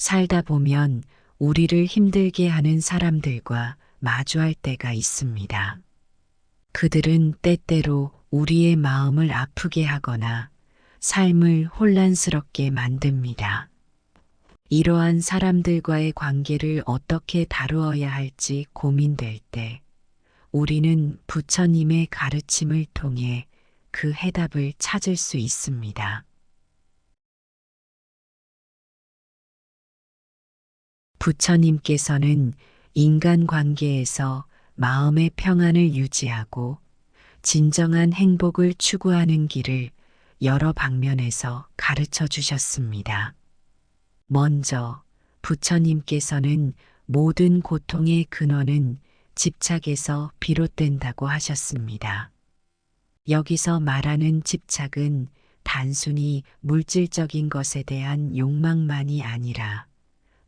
살다 보면 우리를 힘들게 하는 사람들과 마주할 때가 있습니다. 그들은 때때로 우리의 마음을 아프게 하거나 삶을 혼란스럽게 만듭니다. 이러한 사람들과의 관계를 어떻게 다루어야 할지 고민될 때 우리는 부처님의 가르침을 통해 그 해답을 찾을 수 있습니다. 부처님께서는 인간관계에서 마음의 평안을 유지하고 진정한 행복을 추구하는 길을 여러 방면에서 가르쳐 주셨습니다. 먼저 부처님께서는 모든 고통의 근원은 집착에서 비롯된다고 하셨습니다. 여기서 말하는 집착은 단순히 물질적인 것에 대한 욕망만이 아니라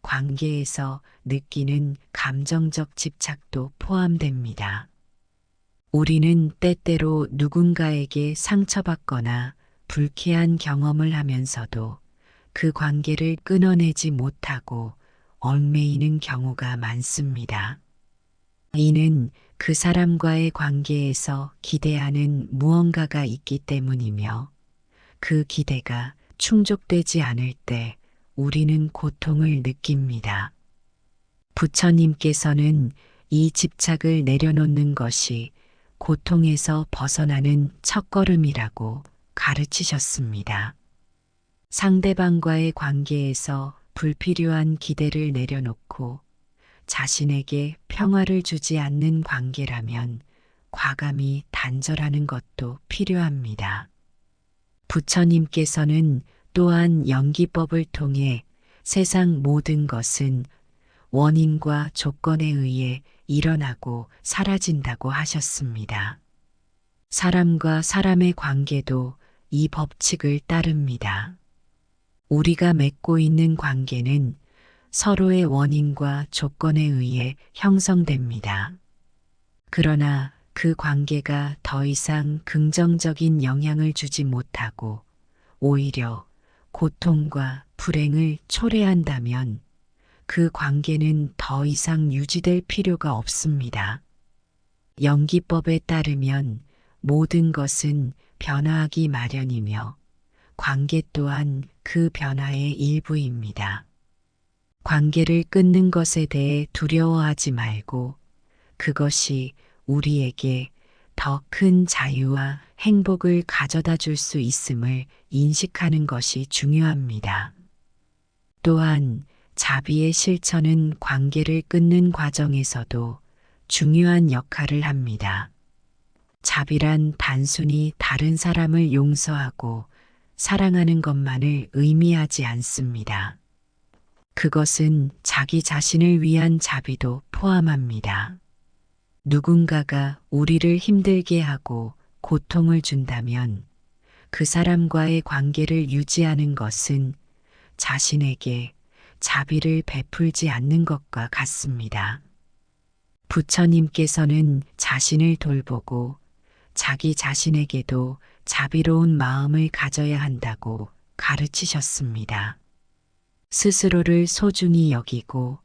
관계에서 느끼는 감정적 집착도 포함됩니다. 우리는 때때로 누군가에게 상처받거나 불쾌한 경험을 하면서도 그 관계를 끊어내지 못하고 얽매이는 경우가 많습니다. 이는 그 사람과의 관계에서 기대하는 무언가가 있기 때문이며 그 기대가 충족되지 않을 때 우리는 고통을 느낍니다. 부처님께서는 이 집착을 내려놓는 것이 고통에서 벗어나는 첫걸음이라고 가르치셨습니다. 상대방과의 관계에서 불필요한 기대를 내려놓고 자신에게 평화를 주지 않는 관계라면 과감히 단절하는 것도 필요합니다. 부처님께서는 또한 연기법을 통해 세상 모든 것은 원인과 조건에 의해 일어나고 사라진다고 하셨습니다. 사람과 사람의 관계도 이 법칙을 따릅니다. 우리가 맺고 있는 관계는 서로의 원인과 조건에 의해 형성됩니다. 그러나 그 관계가 더 이상 긍정적인 영향을 주지 못하고 오히려 고통과 불행을 초래한다면 그 관계는 더 이상 유지될 필요가 없습니다. 연기법에 따르면 모든 것은 변화하기 마련이며 관계 또한 그 변화의 일부입니다. 관계를 끊는 것에 대해 두려워하지 말고 그것이 우리에게 더 큰 자유와 행복을 가져다 줄 수 있음을 인식하는 것이 중요합니다. 또한 자비의 실천은 관계를 끊는 과정에서도 중요한 역할을 합니다. 자비란 단순히 다른 사람을 용서하고 사랑하는 것만을 의미하지 않습니다. 그것은 자기 자신을 위한 자비도 포함합니다. 누군가가 우리를 힘들게 하고 고통을 준다면 그 사람과의 관계를 유지하는 것은 자신에게 자비를 베풀지 않는 것과 같습니다. 부처님께서는 자신을 돌보고 자기 자신에게도 자비로운 마음을 가져야 한다고 가르치셨습니다. 스스로를 소중히 여기고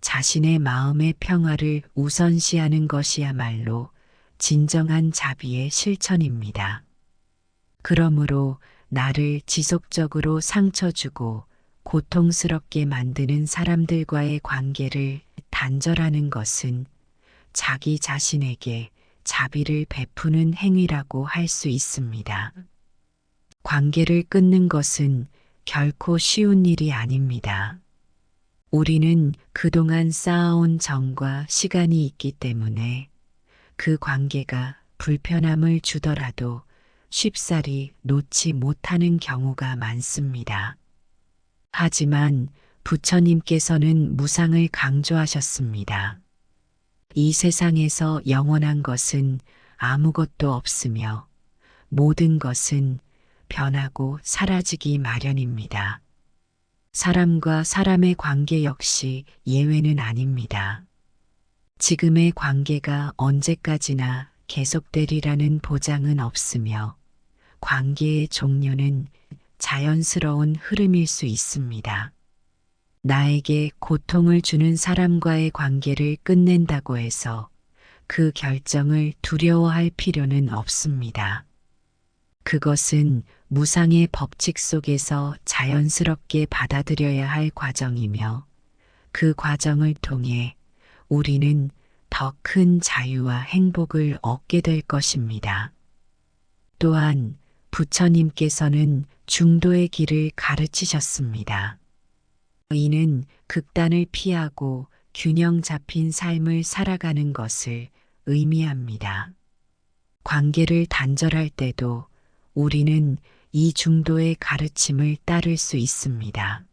자신의 마음의 평화를 우선시하는 것이야말로 진정한 자비의 실천입니다. 그러므로 나를 지속적으로 상처 주고 고통스럽게 만드는 사람들과의 관계를 단절하는 것은 자기 자신에게 자비를 베푸는 행위라고 할 수 있습니다. 관계를 끊는 것은 결코 쉬운 일이 아닙니다. 우리는 그동안 쌓아온 정과 시간이 있기 때문에 그 관계가 불편함을 주더라도 쉽사리 놓지 못하는 경우가 많습니다. 하지만 부처님께서는 무상을 강조하셨습니다. 이 세상에서 영원한 것은 아무것도 없으며 모든 것은 변하고 사라지기 마련입니다. 사람과 사람의 관계 역시 예외는 아닙니다. 지금의 관계가 언제까지나 계속되리라는 보장은 없으며 관계의 종료는 자연스러운 흐름일 수 있습니다. 나에게 고통을 주는 사람과의 관계를 끝낸다고 해서 그 결정을 두려워할 필요는 없습니다. 그것은 무상의 법칙 속에서 자연스럽게 받아들여야 할 과정이며 그 과정을 통해 우리는 더 큰 자유와 행복을 얻게 될 것입니다. 또한 부처님께서는 중도의 길을 가르치셨습니다. 이는 극단을 피하고 균형 잡힌 삶을 살아가는 것을 의미합니다. 관계를 단절할 때도 우리는 이 중도의 가르침을 따를 수 있습니다.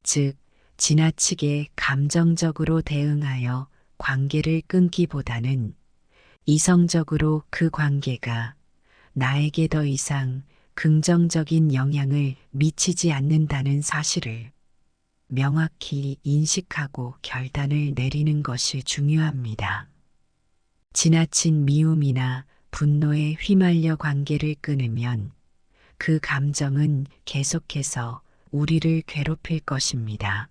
즉, 지나치게 감정적으로 대응하여 관계를 끊기보다는 이성적으로 그 관계가 나에게 더 이상 긍정적인 영향을 미치지 않는다는 사실을 명확히 인식하고 결단을 내리는 것이 중요합니다. 지나친 미움이나 분노에 휘말려 관계를 끊으면 그 감정은 계속해서 우리를 괴롭힐 것입니다.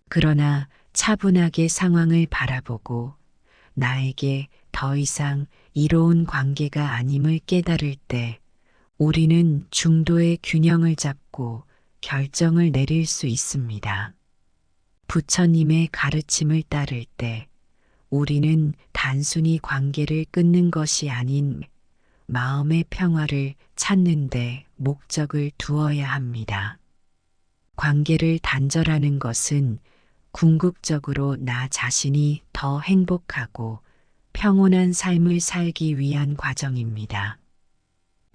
그러나 차분하게 상황을 바라보고 나에게 더 이상 이로운 관계가 아님을 깨달을 때 우리는 중도의 균형을 잡고 결정을 내릴 수 있습니다. 부처님의 가르침을 따를 때 우리는 단순히 관계를 끊는 것이 아닌 마음의 평화를 찾는 데 목적을 두어야 합니다. 관계를 단절하는 것은 궁극적으로 나 자신이 더 행복하고 평온한 삶을 살기 위한 과정입니다.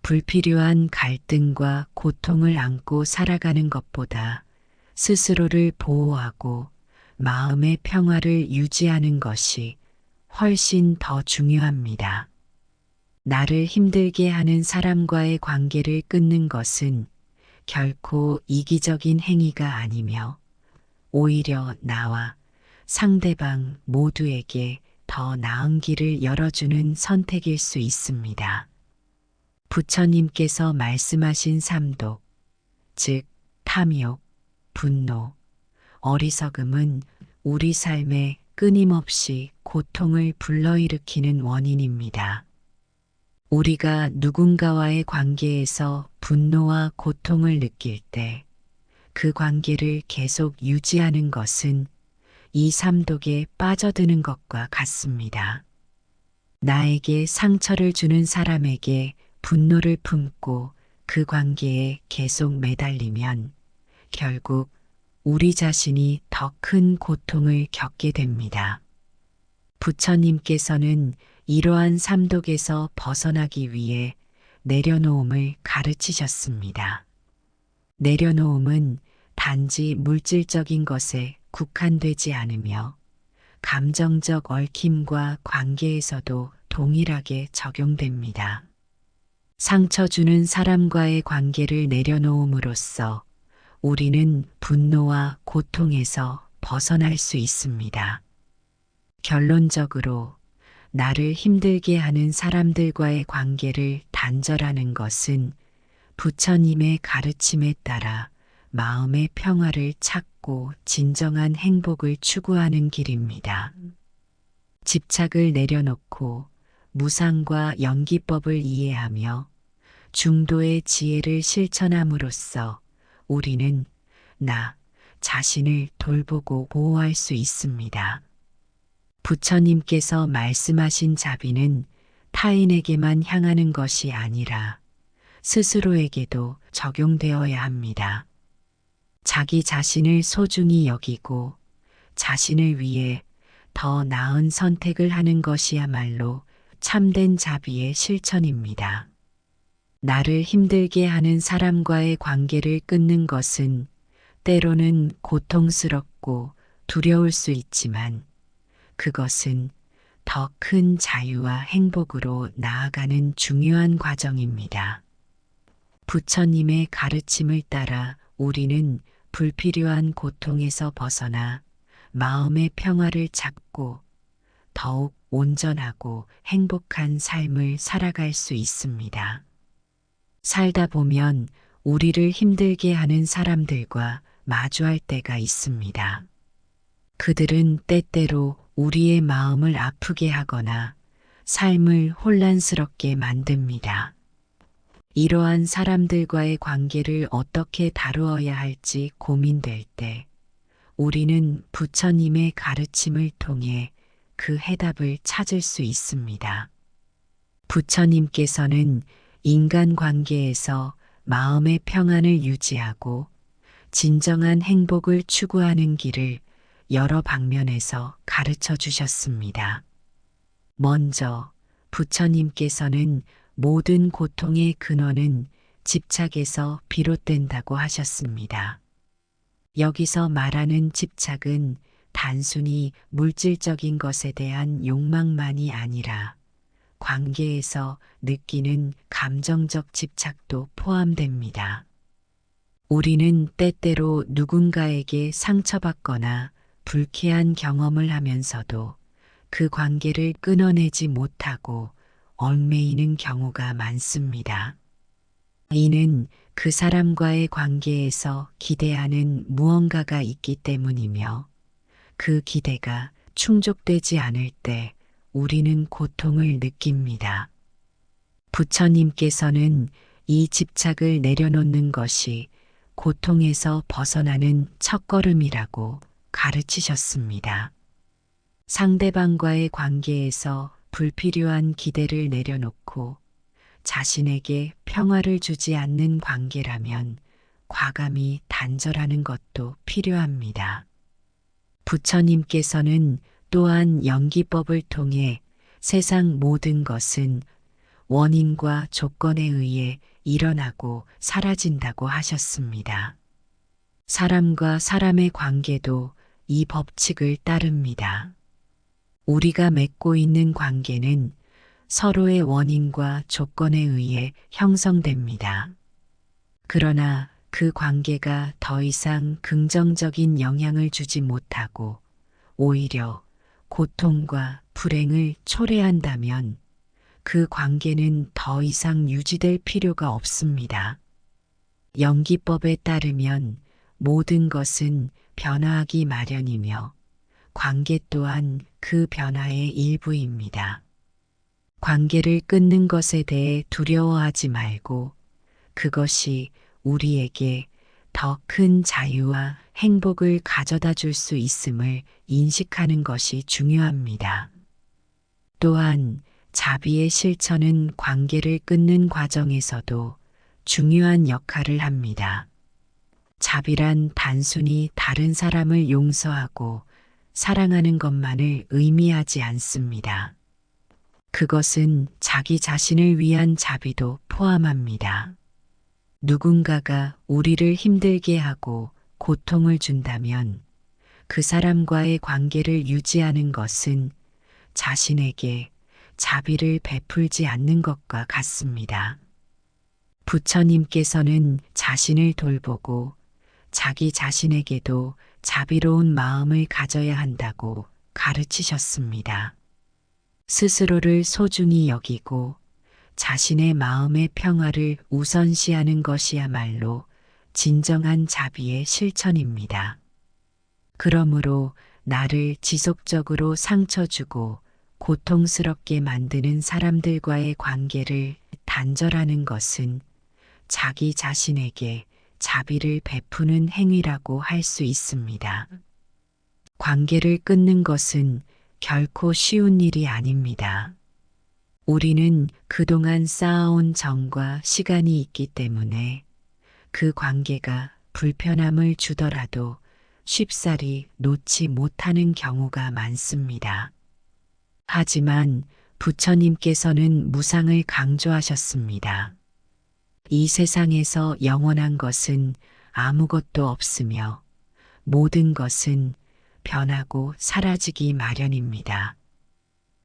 불필요한 갈등과 고통을 안고 살아가는 것보다 스스로를 보호하고 마음의 평화를 유지하는 것이 훨씬 더 중요합니다. 나를 힘들게 하는 사람과의 관계를 끊는 것은 결코 이기적인 행위가 아니며 오히려 나와 상대방 모두에게 더 나은 길을 열어주는 선택일 수 있습니다. 부처님께서 말씀하신 삼독, 즉 탐욕, 분노, 어리석음은 우리 삶에 끊임없이 고통을 불러일으키는 원인입니다. 우리가 누군가와의 관계에서 분노와 고통을 느낄 때 그 관계를 계속 유지하는 것은 이 삼독에 빠져드는 것과 같습니다. 나에게 상처를 주는 사람에게 분노를 품고 그 관계에 계속 매달리면 결국 우리 자신이 더 큰 고통을 겪게 됩니다. 부처님께서는 이러한 삼독에서 벗어나기 위해 내려놓음을 가르치셨습니다. 내려놓음은 단지 물질적인 것에 국한되지 않으며 감정적 얽힘과 관계에서도 동일하게 적용됩니다. 상처 주는 사람과의 관계를 내려놓음으로써 우리는 분노와 고통에서 벗어날 수 있습니다. 결론적으로 나를 힘들게 하는 사람들과의 관계를 단절하는 것은 부처님의 가르침에 따라 마음의 평화를 찾고 진정한 행복을 추구하는 길입니다. 집착을 내려놓고 무상과 연기법을 이해하며 중도의 지혜를 실천함으로써 우리는 나 자신을 돌보고 보호할 수 있습니다. 부처님께서 말씀하신 자비는 타인에게만 향하는 것이 아니라 스스로에게도 적용되어야 합니다. 자기 자신을 소중히 여기고 자신을 위해 더 나은 선택을 하는 것이야말로 참된 자비의 실천입니다. 나를 힘들게 하는 사람과의 관계를 끊는 것은 때로는 고통스럽고 두려울 수 있지만 그것은 더 큰 자유와 행복으로 나아가는 중요한 과정입니다. 부처님의 가르침을 따라 우리는 불필요한 고통에서 벗어나 마음의 평화를 찾고 더욱 온전하고 행복한 삶을 살아갈 수 있습니다. 살다 보면 우리를 힘들게 하는 사람들과 마주할 때가 있습니다. 그들은 때때로 우리의 마음을 아프게 하거나 삶을 혼란스럽게 만듭니다. 이러한 사람들과의 관계를 어떻게 다루어야 할지 고민될 때 우리는 부처님의 가르침을 통해 그 해답을 찾을 수 있습니다. 부처님께서는 인간관계에서 마음의 평안을 유지하고 진정한 행복을 추구하는 길을 여러 방면에서 가르쳐 주셨습니다. 먼저 부처님께서는 모든 고통의 근원은 집착에서 비롯된다고 하셨습니다. 여기서 말하는 집착은 단순히 물질적인 것에 대한 욕망만이 아니라 관계에서 느끼는 감정적 집착도 포함됩니다. 우리는 때때로 누군가에게 상처받거나 불쾌한 경험을 하면서도 그 관계를 끊어내지 못하고 얽매이는 경우가 많습니다. 이는 그 사람과의 관계에서 기대하는 무언가가 있기 때문이며 그 기대가 충족되지 않을 때 우리는 고통을 느낍니다. 부처님께서는 이 집착을 내려놓는 것이 고통에서 벗어나는 첫걸음이라고 가르치셨습니다. 상대방과의 관계에서 불필요한 기대를 내려놓고 자신에게 평화를 주지 않는 관계라면 과감히 단절하는 것도 필요합니다. 부처님께서는 또한 연기법을 통해 세상 모든 것은 원인과 조건에 의해 일어나고 사라진다고 하셨습니다. 사람과 사람의 관계도 이 법칙을 따릅니다. 우리가 맺고 있는 관계는 서로의 원인과 조건에 의해 형성됩니다. 그러나 그 관계가 더 이상 긍정적인 영향을 주지 못하고 오히려 고통과 불행을 초래한다면 그 관계는 더 이상 유지될 필요가 없습니다. 연기법에 따르면 모든 것은 변화하기 마련이며 관계 또한 그 변화의 일부입니다. 관계를 끊는 것에 대해 두려워하지 말고 그것이 우리에게 더 큰 자유와 행복을 가져다 줄 수 있음을 인식하는 것이 중요합니다. 또한 자비의 실천은 관계를 끊는 과정에서도 중요한 역할을 합니다. 자비란 단순히 다른 사람을 용서하고 사랑하는 것만을 의미하지 않습니다. 그것은 자기 자신을 위한 자비도 포함합니다. 누군가가 우리를 힘들게 하고 고통을 준다면 그 사람과의 관계를 유지하는 것은 자신에게 자비를 베풀지 않는 것과 같습니다. 부처님께서는 자신을 돌보고 자기 자신에게도 자비로운 마음을 가져야 한다고 가르치셨습니다. 스스로를 소중히 여기고 자신의 마음의 평화를 우선시하는 것이야말로 진정한 자비의 실천입니다. 그러므로 나를 지속적으로 상처 주고 고통스럽게 만드는 사람들과의 관계를 단절하는 것은 자기 자신에게 자비를 베푸는 행위라고 할 수 있습니다. 관계를 끊는 것은 결코 쉬운 일이 아닙니다. 우리는 그동안 쌓아온 정과 시간이 있기 때문에 그 관계가 불편함을 주더라도 쉽사리 놓지 못하는 경우가 많습니다. 하지만 부처님께서는 무상을 강조하셨습니다. 이 세상에서 영원한 것은 아무것도 없으며 모든 것은 변하고 사라지기 마련입니다.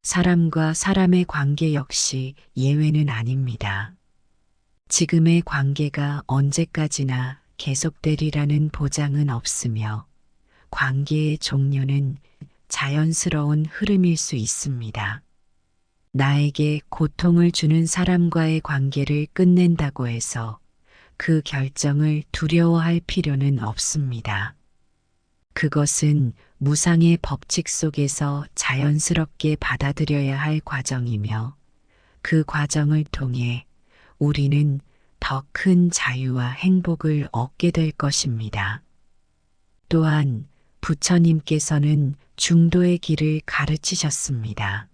사람과 사람의 관계 역시 예외는 아닙니다. 지금의 관계가 언제까지나 계속되리라는 보장은 없으며 관계의 종료는 자연스러운 흐름일 수 있습니다. 나에게 고통을 주는 사람과의 관계를 끝낸다고 해서 그 결정을 두려워할 필요는 없습니다. 그것은 무상의 법칙 속에서 자연스럽게 받아들여야 할 과정이며 그 과정을 통해 우리는 더 큰 자유와 행복을 얻게 될 것입니다. 또한 부처님께서는 중도의 길을 가르치셨습니다.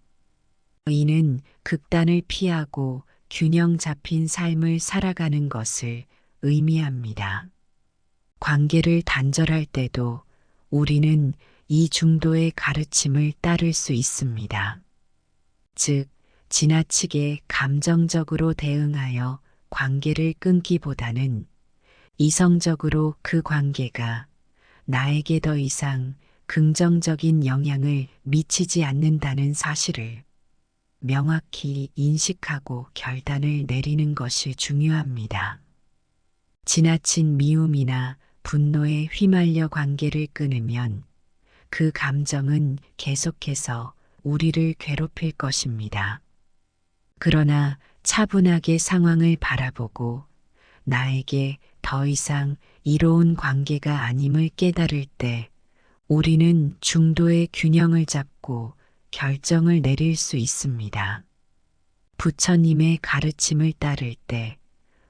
이는 극단을 피하고 균형 잡힌 삶을 살아가는 것을 의미합니다. 관계를 단절할 때도 우리는 이 중도의 가르침을 따를 수 있습니다. 즉, 지나치게 감정적으로 대응하여 관계를 끊기보다는 이성적으로 그 관계가 나에게 더 이상 긍정적인 영향을 미치지 않는다는 사실을 명확히 인식하고 결단을 내리는 것이 중요합니다. 지나친 미움이나 분노에 휘말려 관계를 끊으면 그 감정은 계속해서 우리를 괴롭힐 것입니다. 그러나 차분하게 상황을 바라보고 나에게 더 이상 이로운 관계가 아님을 깨달을 때 우리는 중도의 균형을 잡고 결정을 내릴 수 있습니다. 부처님의 가르침을 따를 때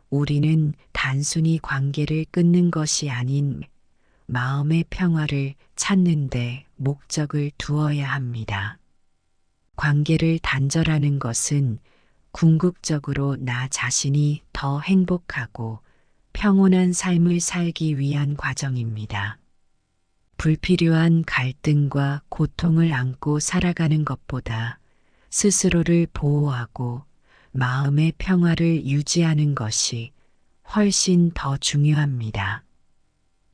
우리는 단순히 관계를 끊는 것이 아닌 마음의 평화를 찾는 데 목적을 두어야 합니다. 관계를 단절하는 것은 궁극적으로 나 자신이 더 행복하고 평온한 삶을 살기 위한 과정입니다. 불필요한 갈등과 고통을 안고 살아가는 것보다 스스로를 보호하고 마음의 평화를 유지하는 것이 훨씬 더 중요합니다.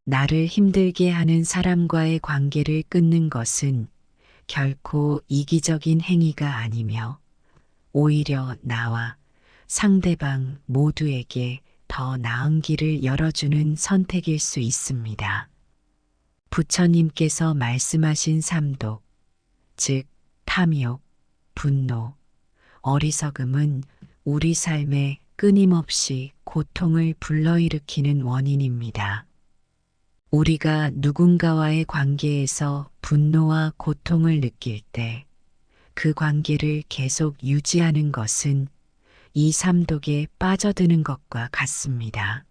나를 힘들게 하는 사람과의 관계를 끊는 것은 결코 이기적인 행위가 아니며 오히려 나와 상대방 모두에게 더 나은 길을 열어주는 선택일 수 있습니다. 부처님께서 말씀하신 삼독, 즉 탐욕, 분노, 어리석음은 우리 삶에 끊임없이 고통을 불러일으키는 원인입니다. 우리가 누군가와의 관계에서 분노와 고통을 느낄 때 그 관계를 계속 유지하는 것은 이 삼독에 빠져드는 것과 같습니다.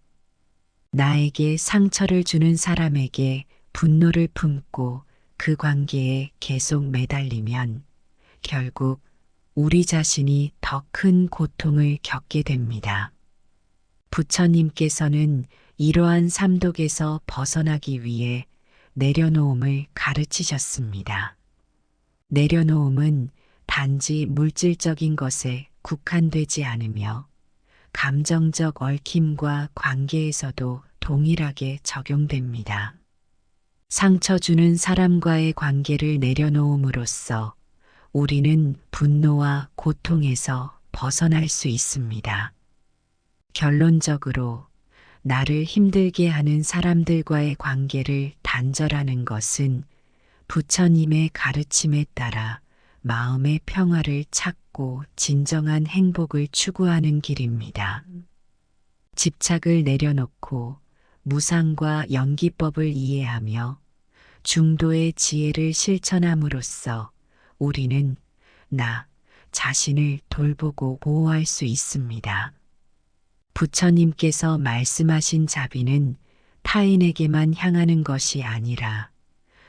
나에게 상처를 주는 사람에게 분노를 품고 그 관계에 계속 매달리면 결국 우리 자신이 더 큰 고통을 겪게 됩니다. 부처님께서는 이러한 삼독에서 벗어나기 위해 내려놓음을 가르치셨습니다. 내려놓음은 단지 물질적인 것에 국한되지 않으며 감정적 얽힘과 관계에서도 동일하게 적용됩니다. 상처 주는 사람과의 관계를 내려놓음으로써 우리는 분노와 고통에서 벗어날 수 있습니다. 결론적으로 나를 힘들게 하는 사람들과의 관계를 단절하는 것은 부처님의 가르침에 따라 마음의 평화를 찾고 진정한 행복을 추구하는 길입니다. 집착을 내려놓고 무상과 연기법을 이해하며 중도의 지혜를 실천함으로써 우리는 나 자신을 돌보고 보호할 수 있습니다. 부처님께서 말씀하신 자비는 타인에게만 향하는 것이 아니라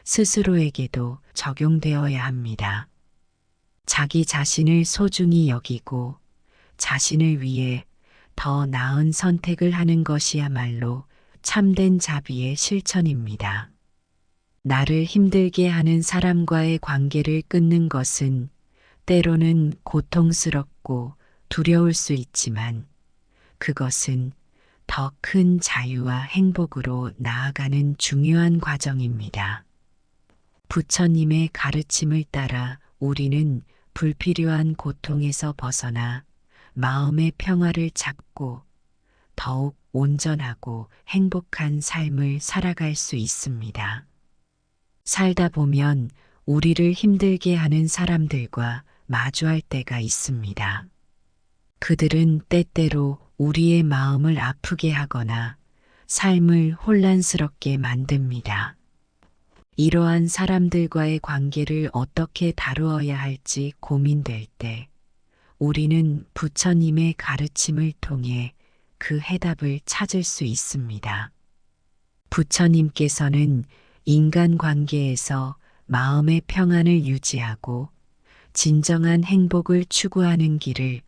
스스로에게도 적용되어야 합니다. 자기 자신을 소중히 여기고 자신을 위해 더 나은 선택을 하는 것이야말로 참된 자비의 실천입니다. 나를 힘들게 하는 사람과의 관계를 끊는 것은 때로는 고통스럽고 두려울 수 있지만 그것은 더 큰 자유와 행복으로 나아가는 중요한 과정입니다. 부처님의 가르침을 따라 우리는 불필요한 고통에서 벗어나 마음의 평화를 찾고 더욱 온전하고 행복한 삶을 살아갈 수 있습니다. 살다 보면 우리를 힘들게 하는 사람들과 마주할 때가 있습니다. 그들은 때때로 우리의 마음을 아프게 하거나 삶을 혼란스럽게 만듭니다. 이러한 사람들과의 관계를 어떻게 다루어야 할지 고민될 때 우리는 부처님의 가르침을 통해 그 해답을 찾을 수 있습니다. 부처님께서는 인간관계에서 마음의 평안을 유지하고 진정한 행복을 추구하는 길을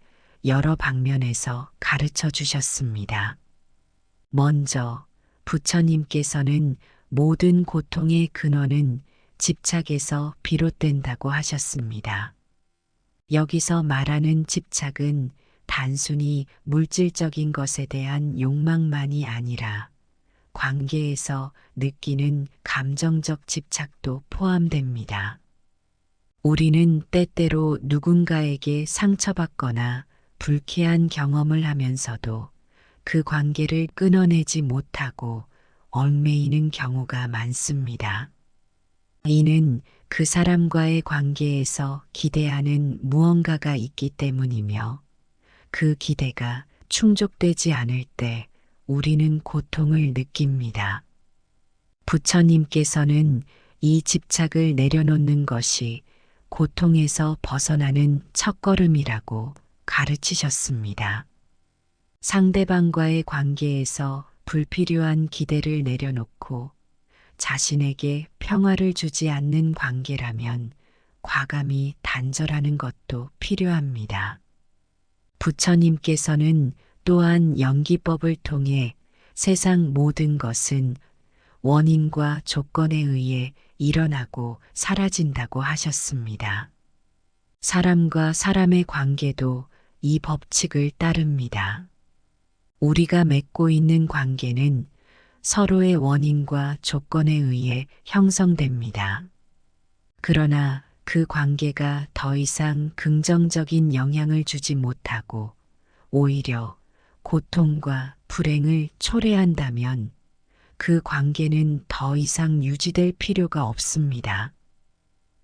여러 방면에서 가르쳐 주셨습니다. 먼저 부처님께서는 모든 고통의 근원은 집착에서 비롯된다고 하셨습니다. 여기서 말하는 집착은 단순히 물질적인 것에 대한 욕망만이 아니라 관계에서 느끼는 감정적 집착도 포함됩니다. 우리는 때때로 누군가에게 상처받거나 불쾌한 경험을 하면서도 그 관계를 끊어내지 못하고 얽매이는 경우가 많습니다. 이는 그 사람과의 관계에서 기대하는 무언가가 있기 때문이며 그 기대가 충족되지 않을 때 우리는 고통을 느낍니다. 부처님께서는 이 집착을 내려놓는 것이 고통에서 벗어나는 첫걸음이라고 가르치셨습니다. 상대방과의 관계에서 불필요한 기대를 내려놓고 자신에게 평화를 주지 않는 관계라면 과감히 단절하는 것도 필요합니다. 부처님께서는 또한 연기법을 통해 세상 모든 것은 원인과 조건에 의해 일어나고 사라진다고 하셨습니다. 사람과 사람의 관계도 이 법칙을 따릅니다. 우리가 맺고 있는 관계는 서로의 원인과 조건에 의해 형성됩니다. 그러나 그 관계가 더 이상 긍정적인 영향을 주지 못하고 오히려 고통과 불행을 초래한다면 그 관계는 더 이상 유지될 필요가 없습니다.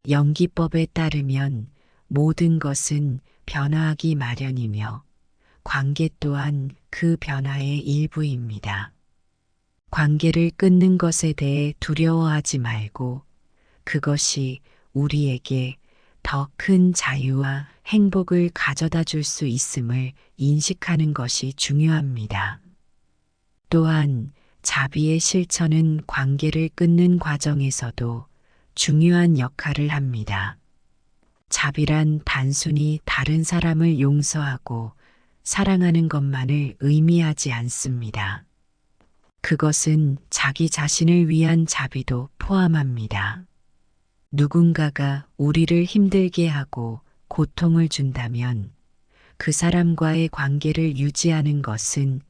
연기법에 따르면 모든 것은 변화하기 마련이며 관계 또한 그 변화의 일부입니다. 관계를 끊는 것에 대해 두려워하지 말고 그것이 우리에게 더 큰 자유와 행복을 가져다 줄 수 있음을 인식하는 것이 중요합니다. 또한 자비의 실천은 관계를 끊는 과정에서도 중요한 역할을 합니다. 자비란 단순히 다른 사람을 용서하고 사랑하는 것만을 의미하지 않습니다. 그것은 자기 자신을 위한 자비도 포함합니다. 누군가가 우리를 힘들게 하고 고통을 준다면 그 사람과의 관계를 유지하는 것은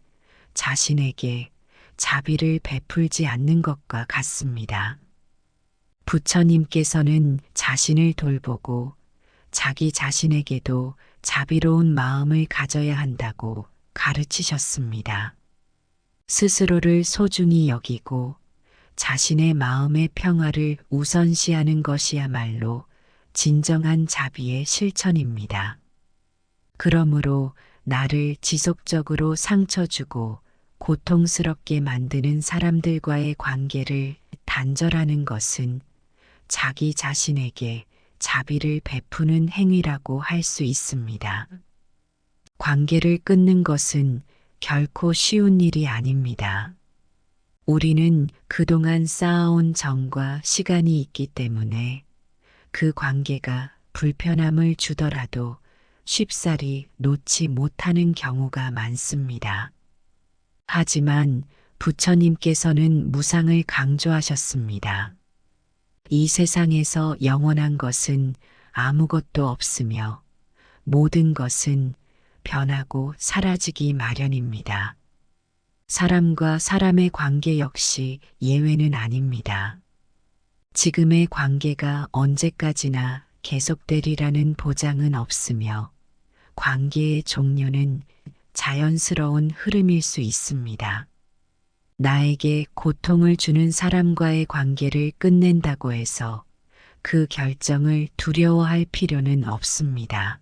자신에게 자비를 베풀지 않는 것과 같습니다. 부처님께서는 자신을 돌보고 자기 자신에게도 자비로운 마음을 가져야 한다고 가르치셨습니다. 스스로를 소중히 여기고 자신의 마음의 평화를 우선시하는 것이야말로 진정한 자비의 실천입니다. 그러므로 나를 지속적으로 상처 주고 고통스럽게 만드는 사람들과의 관계를 단절하는 것은 자기 자신에게 자비를 베푸는 행위라고 할 수 있습니다. 관계를 끊는 것은 결코 쉬운 일이 아닙니다. 우리는 그동안 쌓아온 정과 시간이 있기 때문에 그 관계가 불편함을 주더라도 쉽사리 놓지 못하는 경우가 많습니다. 하지만 부처님께서는 무상을 강조하셨습니다. 이 세상에서 영원한 것은 아무것도 없으며 모든 것은 변하고 사라지기 마련입니다. 사람과 사람의 관계 역시 예외는 아닙니다. 지금의 관계가 언제까지나 계속되리라는 보장은 없으며 관계의 종료는 자연스러운 흐름일 수 있습니다. 나에게 고통을 주는 사람과의 관계를 끝낸다고 해서 그 결정을 두려워할 필요는 없습니다.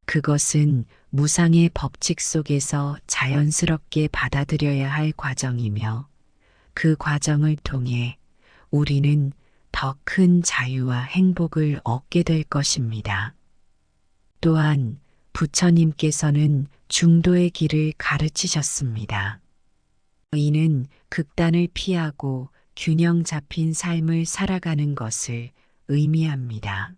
그것은 무상의 법칙 속에서 자연스럽게 받아들여야 할 과정이며 그 과정을 통해 우리는 더 큰 자유와 행복을 얻게 될 것입니다. 또한 부처님께서는 중도의 길을 가르치셨습니다. 이는 극단을 피하고 균형 잡힌 삶을 살아가는 것을 의미합니다.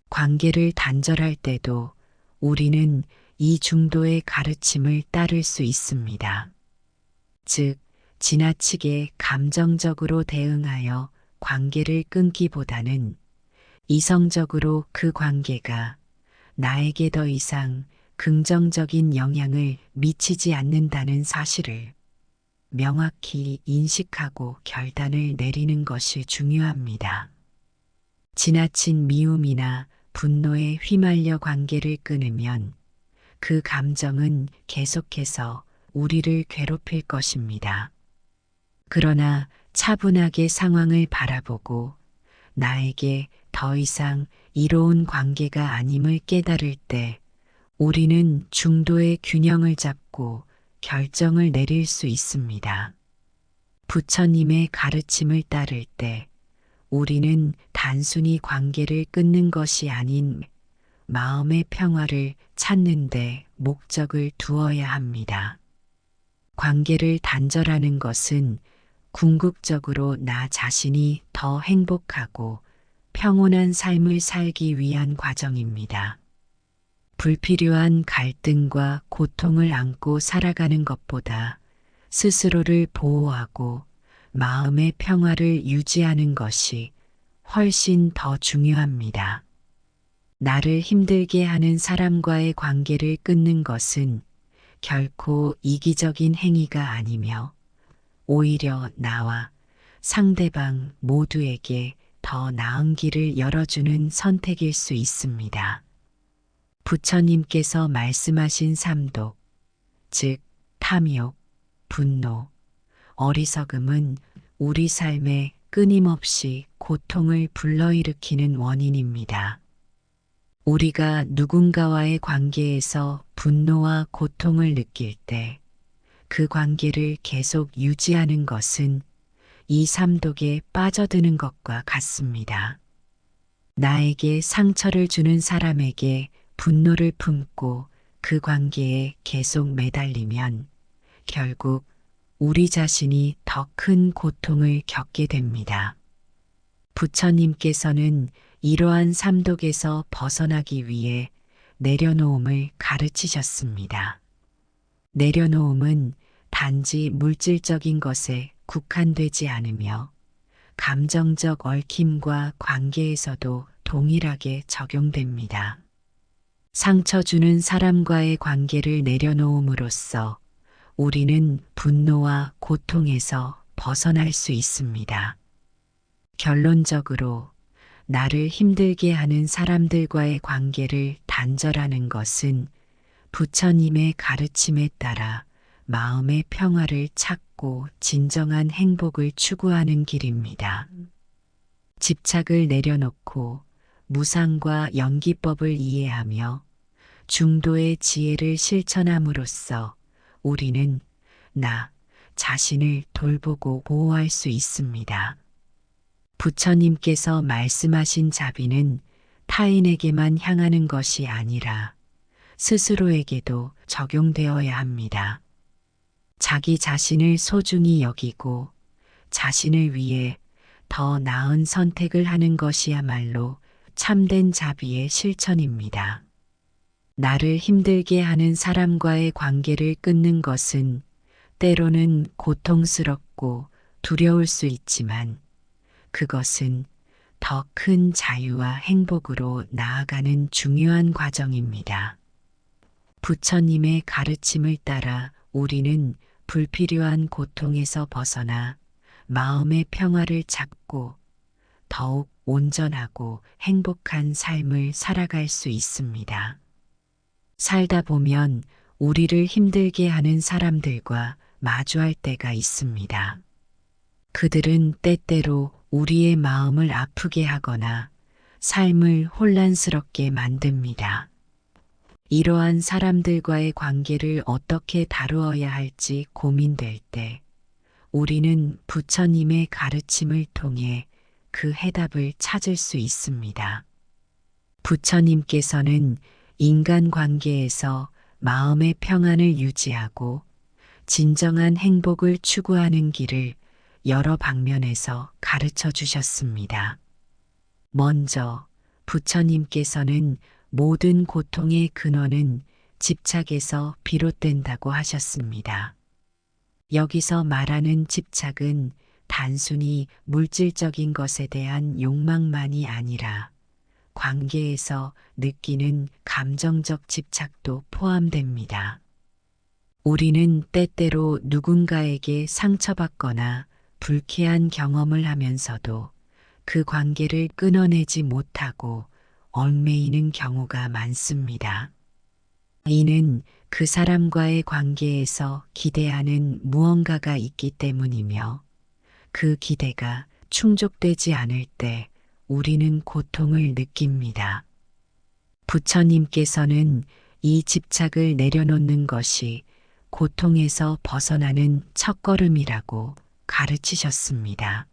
관계를 단절할 때도 우리는 이 중도의 가르침을 따를 수 있습니다. 즉, 지나치게 감정적으로 대응하여 관계를 끊기보다는 이성적으로 그 관계가 나에게 더 이상 긍정적인 영향을 미치지 않는다는 사실을 명확히 인식하고 결단을 내리는 것이 중요합니다. 지나친 미움이나 분노에 휘말려 관계를 끊으면 그 감정은 계속해서 우리를 괴롭힐 것입니다. 그러나 차분하게 상황을 바라보고 나에게 더 이상 이로운 관계가 아님을 깨달을 때 우리는 중도의 균형을 잡고 결정을 내릴 수 있습니다. 부처님의 가르침을 따를 때 우리는 단순히 관계를 끊는 것이 아닌 마음의 평화를 찾는 데 목적을 두어야 합니다. 관계를 단절하는 것은 궁극적으로 나 자신이 더 행복하고 평온한 삶을 살기 위한 과정입니다. 불필요한 갈등과 고통을 안고 살아가는 것보다 스스로를 보호하고 마음의 평화를 유지하는 것이 훨씬 더 중요합니다. 나를 힘들게 하는 사람과의 관계를 끊는 것은 결코 이기적인 행위가 아니며 오히려 나와 상대방 모두에게 더 나은 길을 열어주는 선택일 수 있습니다. 부처님께서 말씀하신 삼독, 즉 탐욕, 분노, 어리석음은 우리 삶에 끊임없이 고통을 불러일으키는 원인입니다. 우리가 누군가와의 관계에서 분노와 고통을 느낄 때 그 관계를 계속 유지하는 것은 이 삼독에 빠져드는 것과 같습니다. 나에게 상처를 주는 사람에게 분노를 품고 그 관계에 계속 매달리면 결국 우리 자신이 더 큰 고통을 겪게 됩니다. 부처님께서는 이러한 삼독에서 벗어나기 위해 내려놓음을 가르치셨습니다. 내려놓음은 단지 물질적인 것에 국한되지 않으며 감정적 얽힘과 관계에서도 동일하게 적용됩니다. 상처 주는 사람과의 관계를 내려놓음으로써 우리는 분노와 고통에서 벗어날 수 있습니다. 결론적으로 나를 힘들게 하는 사람들과의 관계를 단절하는 것은 부처님의 가르침에 따라 마음의 평화를 찾고 진정한 행복을 추구하는 길입니다. 집착을 내려놓고 무상과 연기법을 이해하며 중도의 지혜를 실천함으로써 우리는 나 자신을 돌보고 보호할 수 있습니다. 부처님께서 말씀하신 자비는 타인에게만 향하는 것이 아니라 스스로에게도 적용되어야 합니다. 자기 자신을 소중히 여기고 자신을 위해 더 나은 선택을 하는 것이야말로 참된 자비의 실천입니다. 나를 힘들게 하는 사람과의 관계를 끊는 것은 때로는 고통스럽고 두려울 수 있지만 그것은 더 큰 자유와 행복으로 나아가는 중요한 과정입니다. 부처님의 가르침을 따라 우리는 불필요한 고통에서 벗어나 마음의 평화를 찾고 더욱 온전하고 행복한 삶을 살아갈 수 있습니다. 살다 보면 우리를 힘들게 하는 사람들과 마주할 때가 있습니다. 그들은 때때로 우리의 마음을 아프게 하거나 삶을 혼란스럽게 만듭니다. 이러한 사람들과의 관계를 어떻게 다루어야 할지 고민될 때 우리는 부처님의 가르침을 통해 그 해답을 찾을 수 있습니다. 부처님께서는 인간관계에서 마음의 평안을 유지하고 진정한 행복을 추구하는 길을 여러 방면에서 가르쳐 주셨습니다. 먼저 부처님께서는 모든 고통의 근원은 집착에서 비롯된다고 하셨습니다. 여기서 말하는 집착은 단순히 물질적인 것에 대한 욕망만이 아니라 관계에서 느끼는 감정적 집착도 포함됩니다. 우리는 때때로 누군가에게 상처받거나 불쾌한 경험을 하면서도 그 관계를 끊어내지 못하고 얽매이는 경우가 많습니다. 이는 그 사람과의 관계에서 기대하는 무언가가 있기 때문이며 그 기대가 충족되지 않을 때 우리는 고통을 느낍니다. 부처님께서는 이 집착을 내려놓는 것이 고통에서 벗어나는 첫걸음이라고 가르치셨습니다.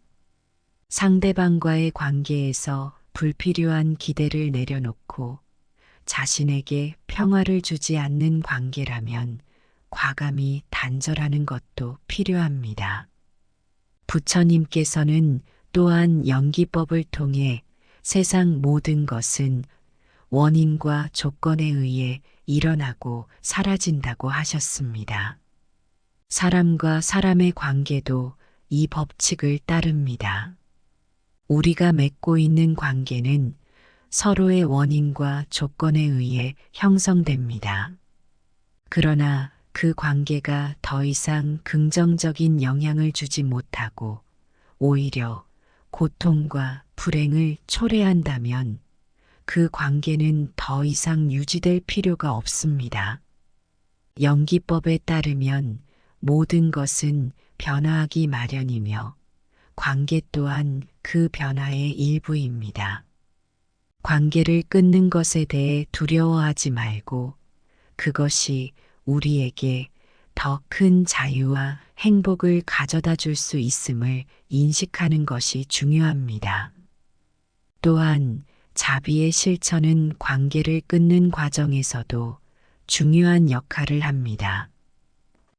상대방과의 관계에서 불필요한 기대를 내려놓고 자신에게 평화를 주지 않는 관계라면 과감히 단절하는 것도 필요합니다. 부처님께서는 또한 연기법을 통해 세상 모든 것은 원인과 조건에 의해 일어나고 사라진다고 하셨습니다. 사람과 사람의 관계도 이 법칙을 따릅니다. 우리가 맺고 있는 관계는 서로의 원인과 조건에 의해 형성됩니다. 그러나 그 관계가 더 이상 긍정적인 영향을 주지 못하고 오히려 고통과 불행을 초래한다면 그 관계는 더 이상 유지될 필요가 없습니다. 연기법에 따르면 모든 것은 변화하기 마련이며 관계 또한 그 변화의 일부입니다. 관계를 끊는 것에 대해 두려워하지 말고 그것이 우리에게 더 큰 자유와 행복을 가져다 줄 수 있음을 인식하는 것이 중요합니다. 또한 자비의 실천은 관계를 끊는 과정에서도 중요한 역할을 합니다.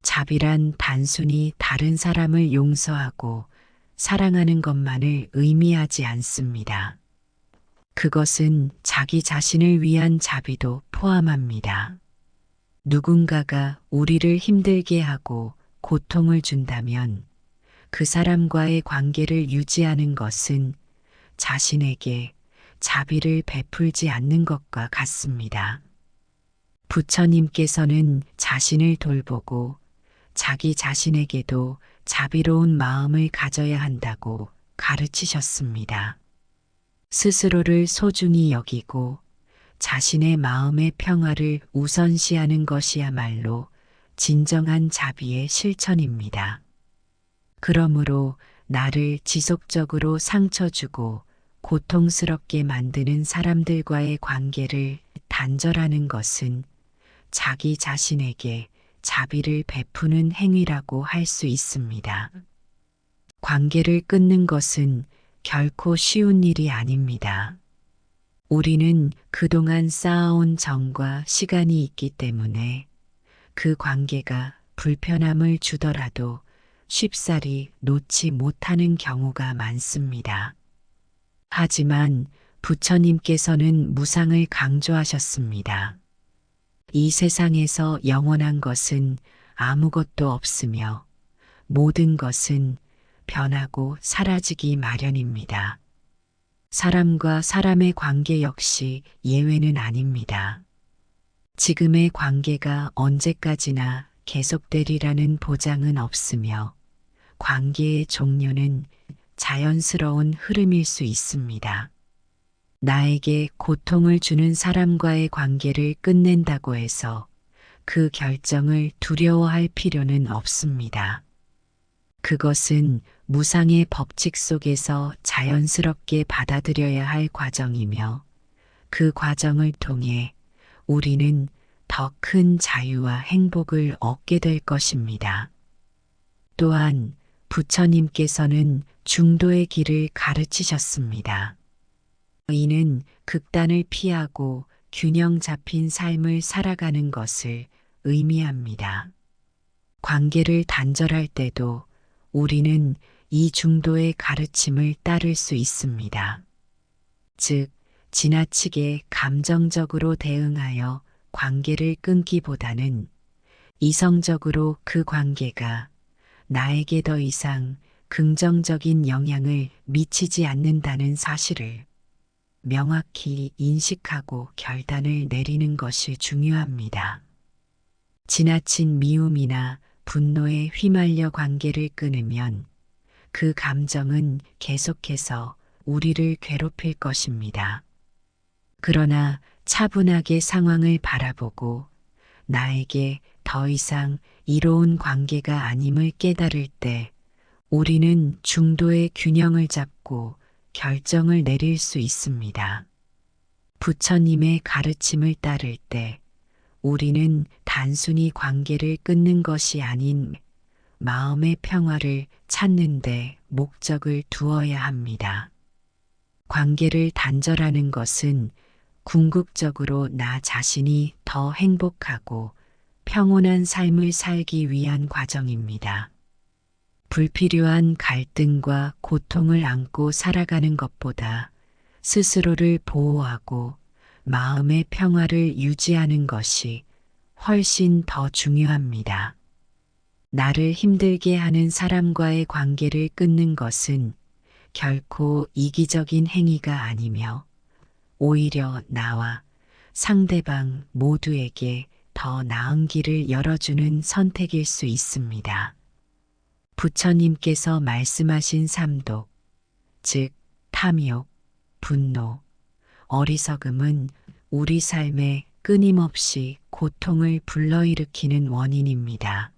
자비란 단순히 다른 사람을 용서하고 사랑하는 것만을 의미하지 않습니다. 그것은 자기 자신을 위한 자비도 포함합니다. 누군가가 우리를 힘들게 하고 고통을 준다면 그 사람과의 관계를 유지하는 것은 자신에게 자비를 베풀지 않는 것과 같습니다. 부처님께서는 자신을 돌보고 자기 자신에게도 자비로운 마음을 가져야 한다고 가르치셨습니다. 스스로를 소중히 여기고 자신의 마음의 평화를 우선시하는 것이야말로 진정한 자비의 실천입니다. 그러므로 나를 지속적으로 상처 주고 고통스럽게 만드는 사람들과의 관계를 단절하는 것은 자기 자신에게 자비를 베푸는 행위라고 할 수 있습니다. 관계를 끊는 것은 결코 쉬운 일이 아닙니다. 우리는 그동안 쌓아온 정과 시간이 있기 때문에 그 관계가 불편함을 주더라도 쉽사리 놓지 못하는 경우가 많습니다. 하지만 부처님께서는 무상을 강조하셨습니다. 이 세상에서 영원한 것은 아무것도 없으며 모든 것은 변하고 사라지기 마련입니다. 사람과 사람의 관계 역시 예외는 아닙니다. 지금의 관계가 언제까지나 계속되리라는 보장은 없으며 관계의 종료는 자연스러운 흐름일 수 있습니다. 나에게 고통을 주는 사람과의 관계를 끝낸다고 해서 그 결정을 두려워할 필요는 없습니다. 그것은 무상의 법칙 속에서 자연스럽게 받아들여야 할 과정이며 그 과정을 통해 우리는 더 큰 자유와 행복을 얻게 될 것입니다. 또한 부처님께서는 중도의 길을 가르치셨습니다. 이는 극단을 피하고 균형 잡힌 삶을 살아가는 것을 의미합니다. 관계를 단절할 때도 우리는 이 중도의 가르침을 따를 수 있습니다. 즉, 지나치게 감정적으로 대응하여 관계를 끊기보다는 이성적으로 그 관계가 나에게 더 이상 긍정적인 영향을 미치지 않는다는 사실을 명확히 인식하고 결단을 내리는 것이 중요합니다. 지나친 미움이나 분노에 휘말려 관계를 끊으면 그 감정은 계속해서 우리를 괴롭힐 것입니다. 그러나 차분하게 상황을 바라보고 나에게 더 이상 이로운 관계가 아님을 깨달을 때 우리는 중도의 균형을 잡고 결정을 내릴 수 있습니다. 부처님의 가르침을 따를 때 우리는 단순히 관계를 끊는 것이 아닌 마음의 평화를 찾는 데 목적을 두어야 합니다. 관계를 단절하는 것은 궁극적으로 나 자신이 더 행복하고 평온한 삶을 살기 위한 과정입니다. 불필요한 갈등과 고통을 안고 살아가는 것보다 스스로를 보호하고 마음의 평화를 유지하는 것이 훨씬 더 중요합니다. 나를 힘들게 하는 사람과의 관계를 끊는 것은 결코 이기적인 행위가 아니며 오히려 나와 상대방 모두에게 더 나은 길을 열어주는 선택일 수 있습니다. 부처님께서 말씀하신 삼독, 즉 탐욕, 분노, 어리석음은 우리 삶에 끊임없이 고통을 불러일으키는 원인입니다.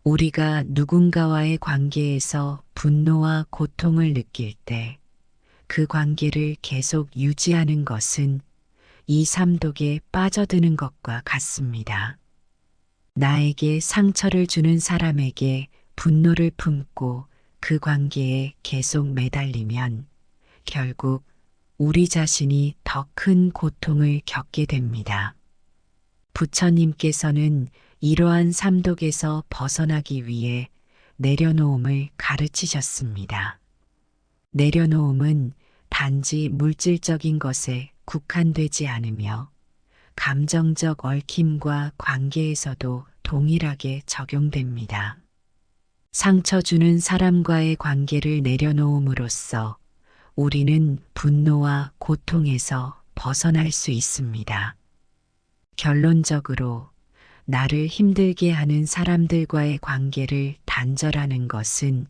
우리가 누군가와의 관계에서 분노와 고통을 느낄 때 그 관계를 계속 유지하는 것은 이 삼독에 빠져드는 것과 같습니다. 나에게 상처를 주는 사람에게 분노를 품고 그 관계에 계속 매달리면 결국 우리 자신이 더 큰 고통을 겪게 됩니다. 부처님께서는 이러한 삼독에서 벗어나기 위해 내려놓음을 가르치셨습니다. 내려놓음은 단지 물질적인 것에 국한되지 않으며 감정적 얽힘과 관계에서도 동일하게 적용됩니다. 상처 주는 사람과의 관계를 내려놓음으로써 우리는 분노와 고통에서 벗어날 수 있습니다. 결론적으로 나를 힘들게 하는 사람들과의 관계를 단절하는 것은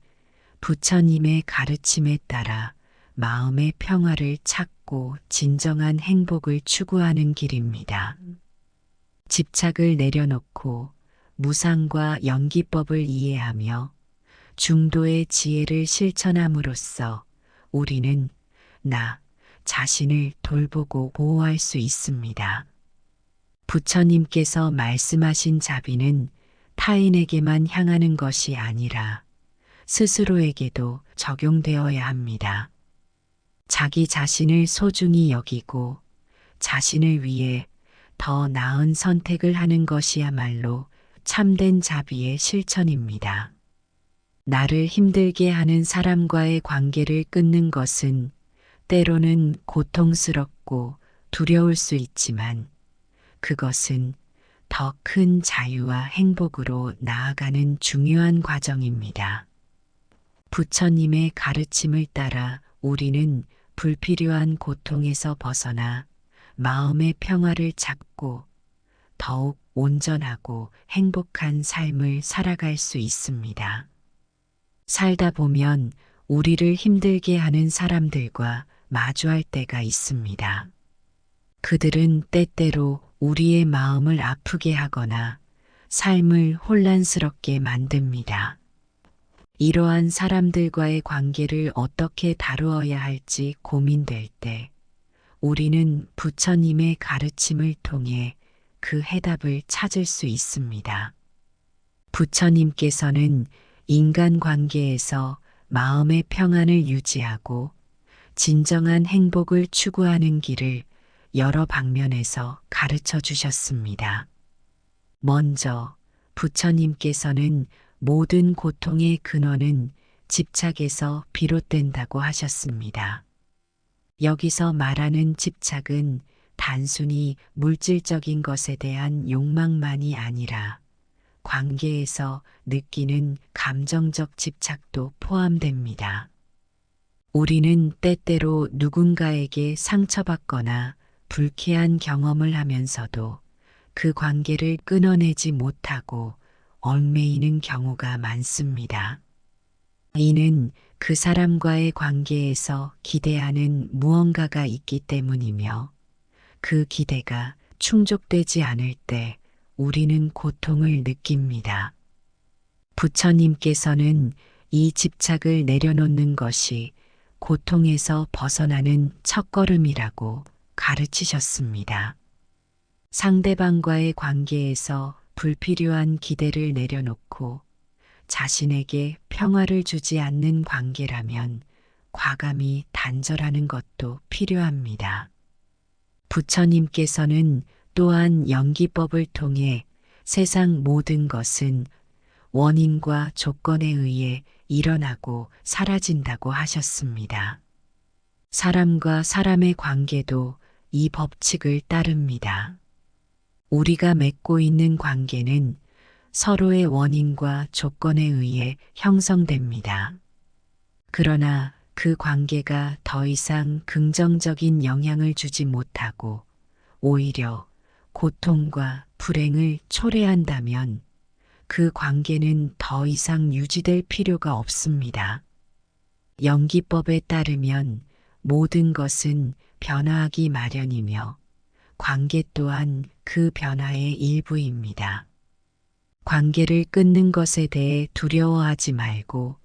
부처님의 가르침에 따라 마음의 평화를 찾고 진정한 행복을 추구하는 길입니다. 집착을 내려놓고 무상과 연기법을 이해하며 중도의 지혜를 실천함으로써 우리는 나 자신을 돌보고 보호할 수 있습니다. 부처님께서 말씀하신 자비는 타인에게만 향하는 것이 아니라 스스로에게도 적용되어야 합니다. 자기 자신을 소중히 여기고 자신을 위해 더 나은 선택을 하는 것이야말로 참된 자비의 실천입니다. 나를 힘들게 하는 사람과의 관계를 끊는 것은 때로는 고통스럽고 두려울 수 있지만 그것은 더 큰 자유와 행복으로 나아가는 중요한 과정입니다. 부처님의 가르침을 따라 우리는 불필요한 고통에서 벗어나 마음의 평화를 찾고 더욱 온전하고 행복한 삶을 살아갈 수 있습니다. 살다 보면 우리를 힘들게 하는 사람들과 마주할 때가 있습니다. 그들은 때때로 우리의 마음을 아프게 하거나 삶을 혼란스럽게 만듭니다. 이러한 사람들과의 관계를 어떻게 다루어야 할지 고민될 때 우리는 부처님의 가르침을 통해 그 해답을 찾을 수 있습니다. 부처님께서는 인간관계에서 마음의 평안을 유지하고 진정한 행복을 추구하는 길을 여러 방면에서 가르쳐 주셨습니다. 먼저 부처님께서는 모든 고통의 근원은 집착에서 비롯된다고 하셨습니다. 여기서 말하는 집착은 단순히 물질적인 것에 대한 욕망만이 아니라 관계에서 느끼는 감정적 집착도 포함됩니다. 우리는 때때로 누군가에게 상처받거나 불쾌한 경험을 하면서도 그 관계를 끊어내지 못하고 얽매이는 경우가 많습니다. 이는 그 사람과의 관계에서 기대하는 무언가가 있기 때문이며 그 기대가 충족되지 않을 때 우리는 고통을 느낍니다. 부처님께서는 이 집착을 내려놓는 것이 고통에서 벗어나는 첫걸음이라고 가르치셨습니다. 상대방과의 관계에서 불필요한 기대를 내려놓고 자신에게 평화를 주지 않는 관계라면 과감히 단절하는 것도 필요합니다. 부처님께서는 또한 연기법을 통해 세상 모든 것은 원인과 조건에 의해 일어나고 사라진다고 하셨습니다. 사람과 사람의 관계도 이 법칙을 따릅니다. 우리가 맺고 있는 관계는 서로의 원인과 조건에 의해 형성됩니다. 그러나 그 관계가 더 이상 긍정적인 영향을 주지 못하고 오히려 고통과 불행을 초래한다면 그 관계는 더 이상 유지될 필요가 없습니다. 연기법에 따르면 모든 것은 변화하기 마련이며 관계 또한 그 변화의 일부입니다. 관계를 끊는 것에 대해 두려워하지 말고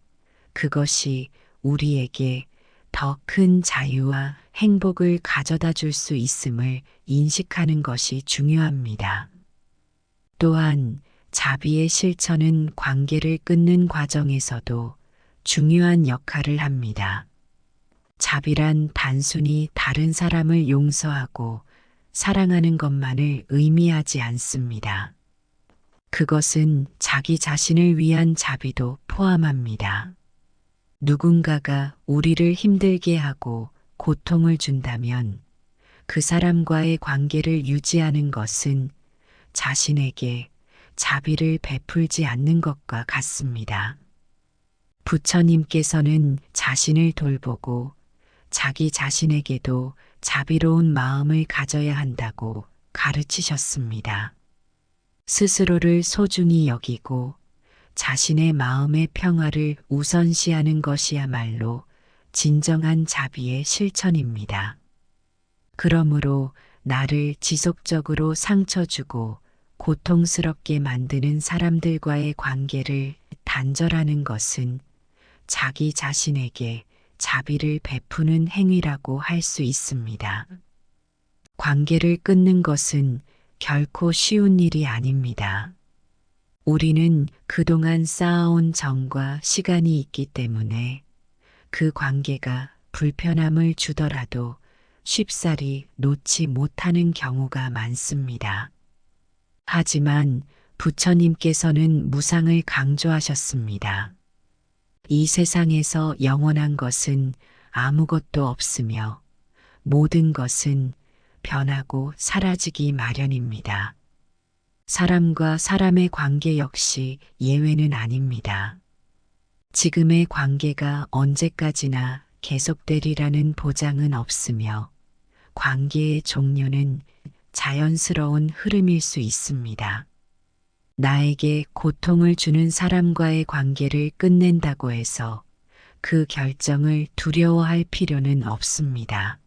그것이 우리에게 더 큰 자유와 행복을 가져다 줄 수 있음을 인식하는 것이 중요합니다. 또한 자비의 실천은 관계를 끊는 과정에서도 중요한 역할을 합니다. 자비란 단순히 다른 사람을 용서하고 사랑하는 것만을 의미하지 않습니다. 그것은 자기 자신을 위한 자비도 포함합니다. 누군가가 우리를 힘들게 하고 고통을 준다면 그 사람과의 관계를 유지하는 것은 자신에게 자비를 베풀지 않는 것과 같습니다. 부처님께서는 자신을 돌보고 자기 자신에게도 자비로운 마음을 가져야 한다고 가르치셨습니다. 스스로를 소중히 여기고 자신의 마음의 평화를 우선시하는 것이야말로 진정한 자비의 실천입니다. 그러므로 나를 지속적으로 상처 주고 고통스럽게 만드는 사람들과의 관계를 단절하는 것은 자기 자신에게 자비를 베푸는 행위라고 할 수 있습니다. 관계를 끊는 것은 결코 쉬운 일이 아닙니다. 우리는 그동안 쌓아온 정과 시간이 있기 때문에 그 관계가 불편함을 주더라도 쉽사리 놓지 못하는 경우가 많습니다. 하지만 부처님께서는 무상을 강조하셨습니다. 이 세상에서 영원한 것은 아무것도 없으며 모든 것은 변하고 사라지기 마련입니다. 사람과 사람의 관계 역시 예외는 아닙니다. 지금의 관계가 언제까지나 계속되리라는 보장은 없으며 관계의 종료는 자연스러운 흐름일 수 있습니다. 나에게 고통을 주는 사람과의 관계를 끝낸다고 해서 그 결정을 두려워할 필요는 없습니다.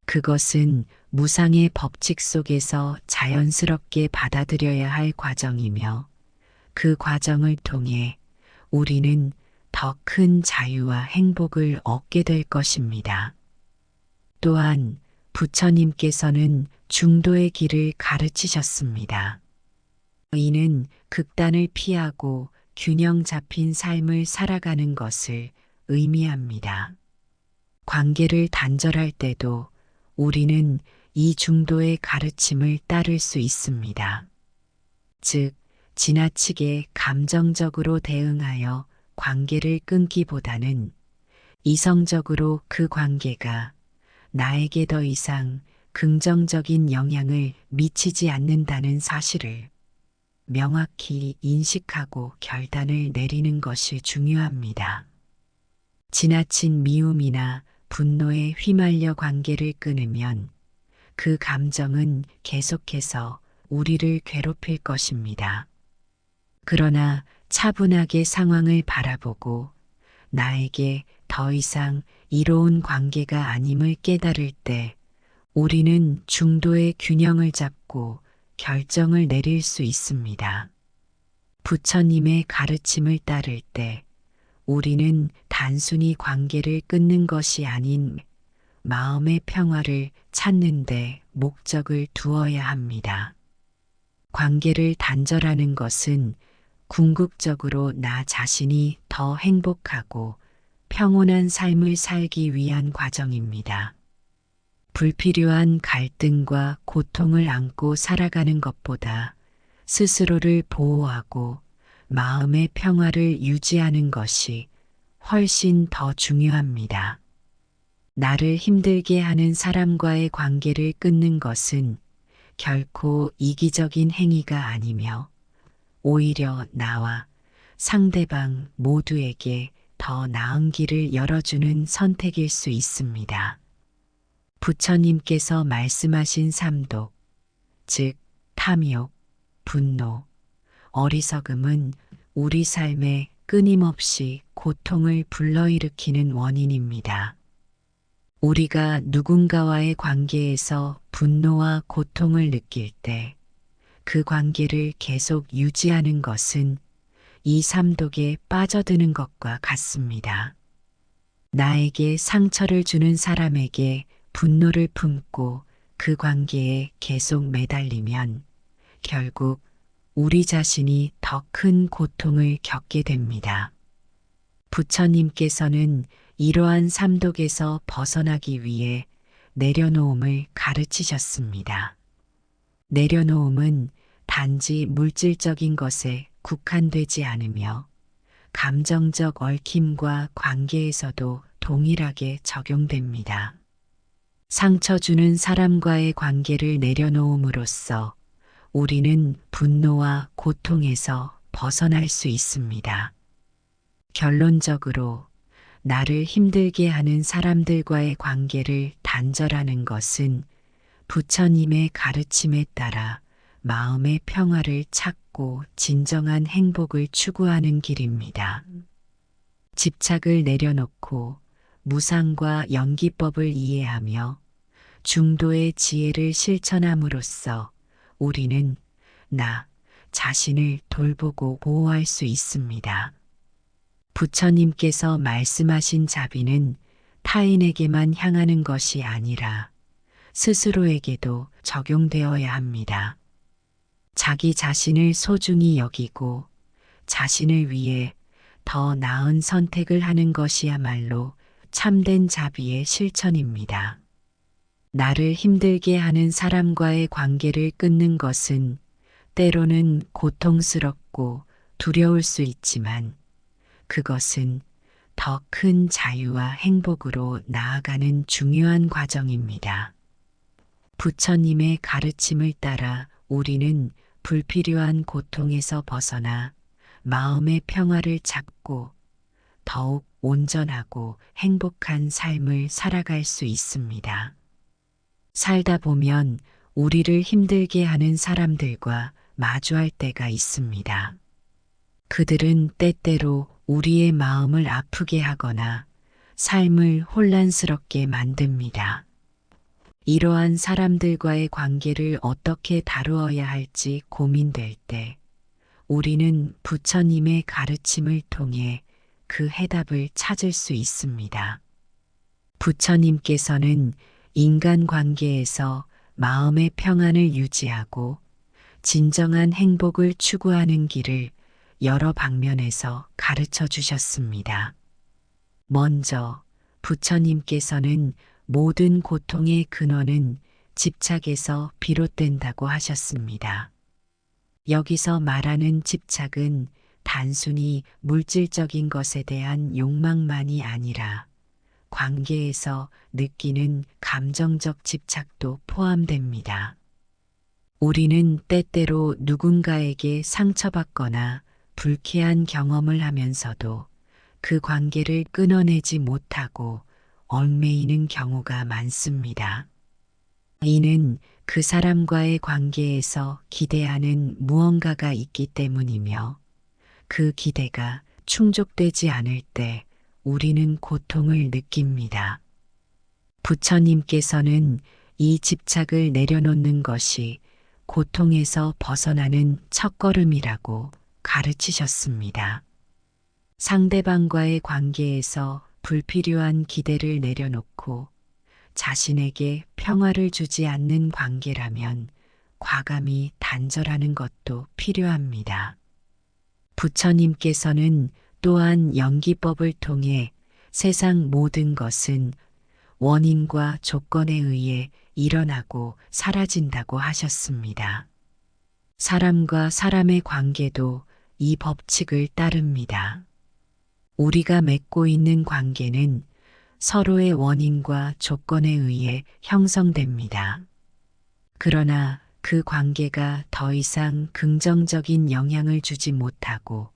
그것은 무상의 법칙 속에서 자연스럽게 받아들여야 할 과정이며 그 과정을 통해 우리는 더 큰 자유와 행복을 얻게 될 것입니다. 또한 부처님께서는 중도의 길을 가르치셨습니다. 이는 극단을 피하고 균형 잡힌 삶을 살아가는 것을 의미합니다. 관계를 단절할 때도 우리는 이 중도의 가르침을 따를 수 있습니다. 즉, 지나치게 감정적으로 대응하여 관계를 끊기보다는 이성적으로 그 관계가 나에게 더 이상 긍정적인 영향을 미치지 않는다는 사실을 명확히 인식하고 결단을 내리는 것이 중요합니다. 지나친 미움이나 분노에 휘말려 관계를 끊으면 그 감정은 계속해서 우리를 괴롭힐 것입니다. 그러나 차분하게 상황을 바라보고 나에게 더 이상 이로운 관계가 아님을 깨달을 때 우리는 중도의 균형을 잡고 결정을 내릴 수 있습니다. 부처님의 가르침을 따를 때 우리는 단순히 관계를 끊는 것이 아닌 마음의 평화를 찾는 데 목적을 두어야 합니다. 관계를 단절하는 것은 궁극적으로 나 자신이 더 행복하고 평온한 삶을 살기 위한 과정입니다. 불필요한 갈등과 고통을 안고 살아가는 것보다 스스로를 보호하고 마음의 평화를 유지하는 것이 훨씬 더 중요합니다. 나를 힘들게 하는 사람과의 관계를 끊는 것은 결코 이기적인 행위가 아니며 오히려 나와 상대방 모두에게 더 나은 길을 열어주는 선택일 수 있습니다. 부처님께서 말씀하신 삼독, 즉 탐욕, 분노, 어리석음은 우리 삶에 끊임없이 고통을 불러일으키는 원인입니다. 우리가 누군가와의 관계에서 분노와 고통을 느낄 때 그 관계를 계속 유지하는 것은 이 삼독에 빠져드는 것과 같습니다. 나에게 상처를 주는 사람에게 분노를 품고 그 관계에 계속 매달리면 결국 우리 자신이 더 큰 고통을 겪게 됩니다. 부처님께서는 이러한 삼독에서 벗어나기 위해 내려놓음을 가르치셨습니다. 내려놓음은 단지 물질적인 것에 국한되지 않으며 감정적 얽힘과 관계에서도 동일하게 적용됩니다. 상처 주는 사람과의 관계를 내려놓음으로써 우리는 분노와 고통에서 벗어날 수 있습니다. 결론적으로 나를 힘들게 하는 사람들과의 관계를 단절하는 것은 부처님의 가르침에 따라 마음의 평화를 찾고 진정한 행복을 추구하는 길입니다. 집착을 내려놓고 무상과 연기법을 이해하며 중도의 지혜를 실천함으로써 우리는 나 자신을 돌보고 보호할 수 있습니다. 부처님께서 말씀하신 자비는 타인에게만 향하는 것이 아니라 스스로에게도 적용되어야 합니다. 자기 자신을 소중히 여기고 자신을 위해 더 나은 선택을 하는 것이야말로 참된 자비의 실천입니다. 나를 힘들게 하는 사람과의 관계를 끊는 것은 때로는 고통스럽고 두려울 수 있지만 그것은 더 큰 자유와 행복으로 나아가는 중요한 과정입니다. 부처님의 가르침을 따라 우리는 불필요한 고통에서 벗어나 마음의 평화를 찾고 더욱 온전하고 행복한 삶을 살아갈 수 있습니다. 살다 보면 우리를 힘들게 하는 사람들과 마주할 때가 있습니다. 그들은 때때로 우리의 마음을 아프게 하거나 삶을 혼란스럽게 만듭니다. 이러한 사람들과의 관계를 어떻게 다루어야 할지 고민될 때 우리는 부처님의 가르침을 통해 그 해답을 찾을 수 있습니다. 부처님께서는 인간관계에서 마음의 평안을 유지하고 진정한 행복을 추구하는 길을 여러 방면에서 가르쳐 주셨습니다. 먼저 부처님께서는 모든 고통의 근원은 집착에서 비롯된다고 하셨습니다. 여기서 말하는 집착은 단순히 물질적인 것에 대한 욕망만이 아니라 관계에서 느끼는 감정적 집착도 포함됩니다. 우리는 때때로 누군가에게 상처받거나 불쾌한 경험을 하면서도 그 관계를 끊어내지 못하고 얽매이는 경우가 많습니다. 이는 그 사람과의 관계에서 기대하는 무언가가 있기 때문이며 그 기대가 충족되지 않을 때 우리는 고통을 느낍니다. 부처님께서는 이 집착을 내려놓는 것이 고통에서 벗어나는 첫걸음이라고 가르치셨습니다. 상대방과의 관계에서 불필요한 기대를 내려놓고 자신에게 평화를 주지 않는 관계라면 과감히 단절하는 것도 필요합니다. 부처님께서는 또한 연기법을 통해 세상 모든 것은 원인과 조건에 의해 일어나고 사라진다고 하셨습니다. 사람과 사람의 관계도 이 법칙을 따릅니다. 우리가 맺고 있는 관계는 서로의 원인과 조건에 의해 형성됩니다. 그러나 그 관계가 더 이상 긍정적인 영향을 주지 못하고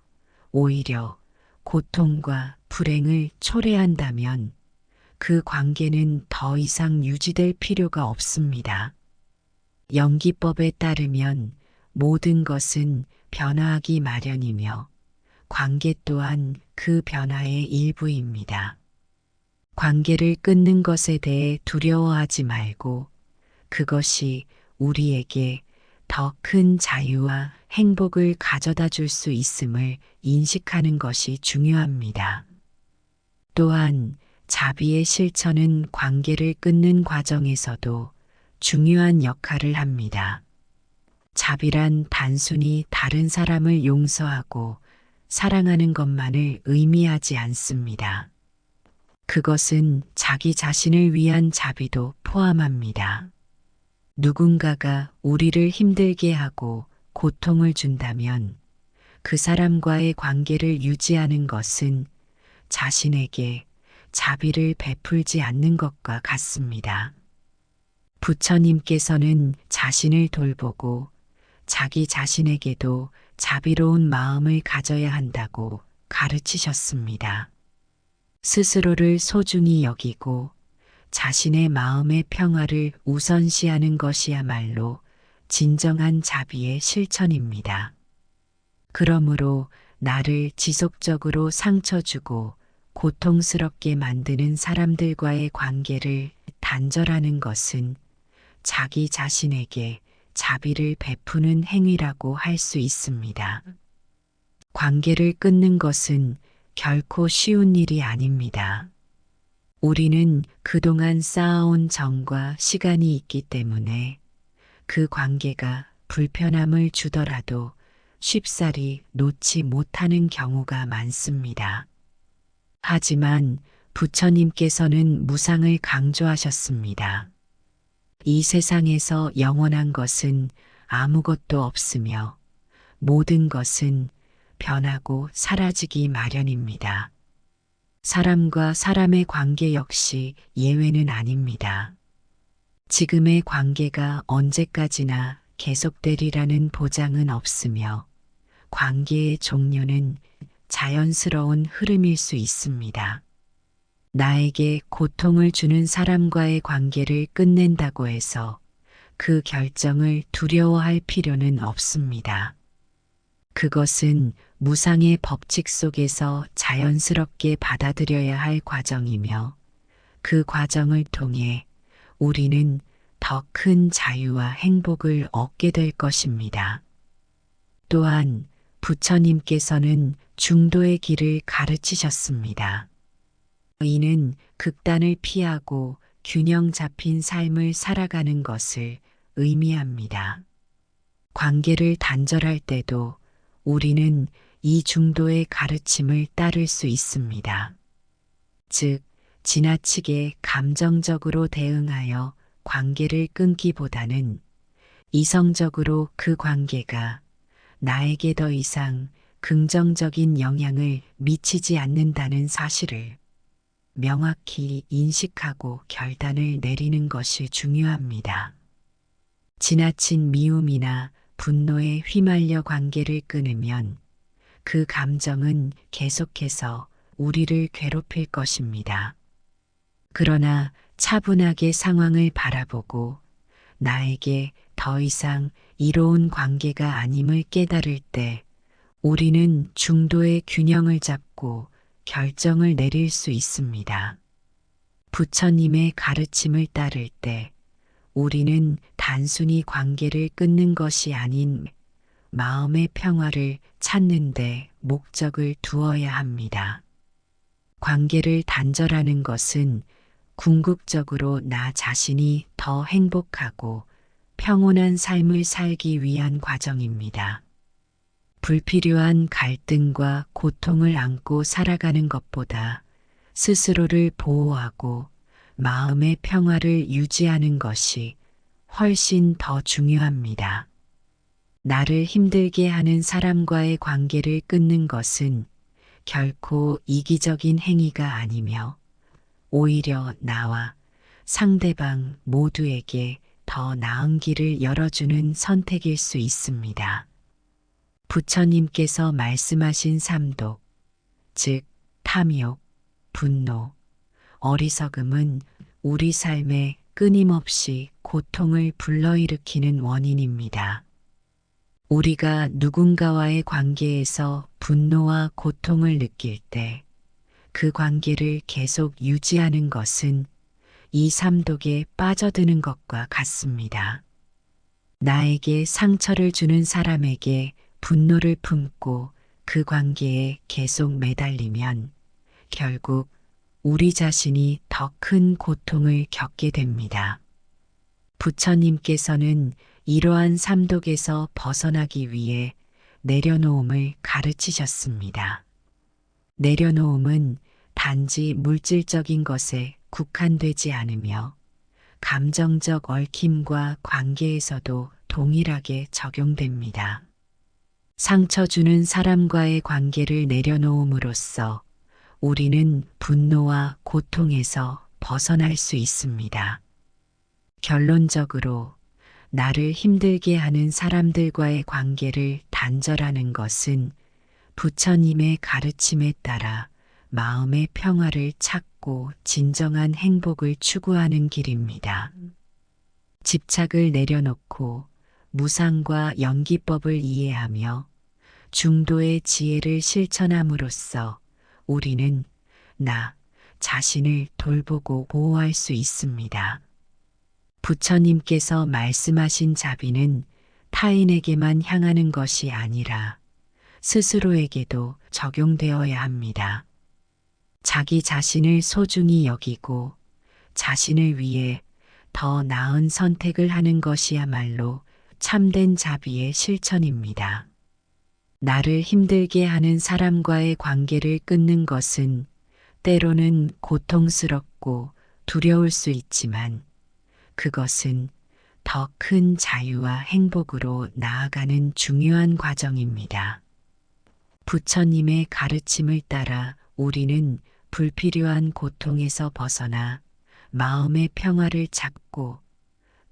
오히려 고통과 불행을 초래한다면 그 관계는 더 이상 유지될 필요가 없습니다. 연기법에 따르면 모든 것은 변화하기 마련이며 관계 또한 그 변화의 일부입니다. 관계를 끊는 것에 대해 두려워하지 말고 그것이 우리에게 더 큰 자유와 행복을 가져다 줄 수 있음을 인식하는 것이 중요합니다. 또한 자비의 실천은 관계를 끊는 과정에서도 중요한 역할을 합니다. 자비란 단순히 다른 사람을 용서하고 사랑하는 것만을 의미하지 않습니다. 그것은 자기 자신을 위한 자비도 포함합니다. 누군가가 우리를 힘들게 하고 고통을 준다면 그 사람과의 관계를 유지하는 것은 자신에게 자비를 베풀지 않는 것과 같습니다. 부처님께서는 자신을 돌보고 자기 자신에게도 자비로운 마음을 가져야 한다고 가르치셨습니다. 스스로를 소중히 여기고 자신의 마음의 평화를 우선시하는 것이야말로 진정한 자비의 실천입니다. 그러므로 나를 지속적으로 상처 주고 고통스럽게 만드는 사람들과의 관계를 단절하는 것은 자기 자신에게 자비를 베푸는 행위라고 할 수 있습니다. 관계를 끊는 것은 결코 쉬운 일이 아닙니다. 우리는 그동안 쌓아온 정과 시간이 있기 때문에 그 관계가 불편함을 주더라도 쉽사리 놓지 못하는 경우가 많습니다. 하지만 부처님께서는 무상을 강조하셨습니다. 이 세상에서 영원한 것은 아무것도 없으며 모든 것은 변하고 사라지기 마련입니다. 사람과 사람의 관계 역시 예외는 아닙니다. 지금의 관계가 언제까지나 계속되리라는 보장은 없으며 관계의 종료는 자연스러운 흐름일 수 있습니다. 나에게 고통을 주는 사람과의 관계를 끝낸다고 해서 그 결정을 두려워할 필요는 없습니다. 그것은 무상의 법칙 속에서 자연스럽게 받아들여야 할 과정이며 그 과정을 통해 우리는 더 큰 자유와 행복을 얻게 될 것입니다. 또한 부처님께서는 중도의 길을 가르치셨습니다. 이는 극단을 피하고 균형 잡힌 삶을 살아가는 것을 의미합니다. 관계를 단절할 때도 우리는 이 중도의 가르침을 따를 수 있습니다. 즉, 지나치게 감정적으로 대응하여 관계를 끊기보다는 이성적으로 그 관계가 나에게 더 이상 긍정적인 영향을 미치지 않는다는 사실을 명확히 인식하고 결단을 내리는 것이 중요합니다. 지나친 미움이나 분노에 휘말려 관계를 끊으면 그 감정은 계속해서 우리를 괴롭힐 것입니다. 그러나 차분하게 상황을 바라보고 나에게 더 이상 이로운 관계가 아님을 깨달을 때 우리는 중도의 균형을 잡고 결정을 내릴 수 있습니다. 부처님의 가르침을 따를 때 우리는 단순히 관계를 끊는 것이 아닌 마음의 평화를 찾는 데 목적을 두어야 합니다. 관계를 단절하는 것은 궁극적으로 나 자신이 더 행복하고 평온한 삶을 살기 위한 과정입니다. 불필요한 갈등과 고통을 안고 살아가는 것보다 스스로를 보호하고 마음의 평화를 유지하는 것이 훨씬 더 중요합니다. 나를 힘들게 하는 사람과의 관계를 끊는 것은 결코 이기적인 행위가 아니며 오히려 나와 상대방 모두에게 더 나은 길을 열어주는 선택일 수 있습니다. 부처님께서 말씀하신 삼독, 즉 탐욕, 분노, 어리석음은 우리 삶에 끊임없이 고통을 불러일으키는 원인입니다. 우리가 누군가와의 관계에서 분노와 고통을 느낄 때 그 관계를 계속 유지하는 것은 이 삼독에 빠져드는 것과 같습니다. 나에게 상처를 주는 사람에게 분노를 품고 그 관계에 계속 매달리면 결국 우리 자신이 더 큰 고통을 겪게 됩니다. 부처님께서는 이러한 삼독에서 벗어나기 위해 내려놓음을 가르치셨습니다. 내려놓음은 단지 물질적인 것에 국한되지 않으며 감정적 얽힘과 관계에서도 동일하게 적용됩니다. 상처 주는 사람과의 관계를 내려놓음으로써 우리는 분노와 고통에서 벗어날 수 있습니다. 결론적으로 나를 힘들게 하는 사람들과의 관계를 단절하는 것은 부처님의 가르침에 따라 마음의 평화를 찾고 진정한 행복을 추구하는 길입니다. 집착을 내려놓고 무상과 연기법을 이해하며 중도의 지혜를 실천함으로써 우리는 나 자신을 돌보고 보호할 수 있습니다. 부처님께서 말씀하신 자비는 타인에게만 향하는 것이 아니라 스스로에게도 적용되어야 합니다. 자기 자신을 소중히 여기고 자신을 위해 더 나은 선택을 하는 것이야말로 참된 자비의 실천입니다. 나를 힘들게 하는 사람과의 관계를 끊는 것은 때로는 고통스럽고 두려울 수 있지만 그것은 더 큰 자유와 행복으로 나아가는 중요한 과정입니다. 부처님의 가르침을 따라 우리는 불필요한 고통에서 벗어나 마음의 평화를 찾고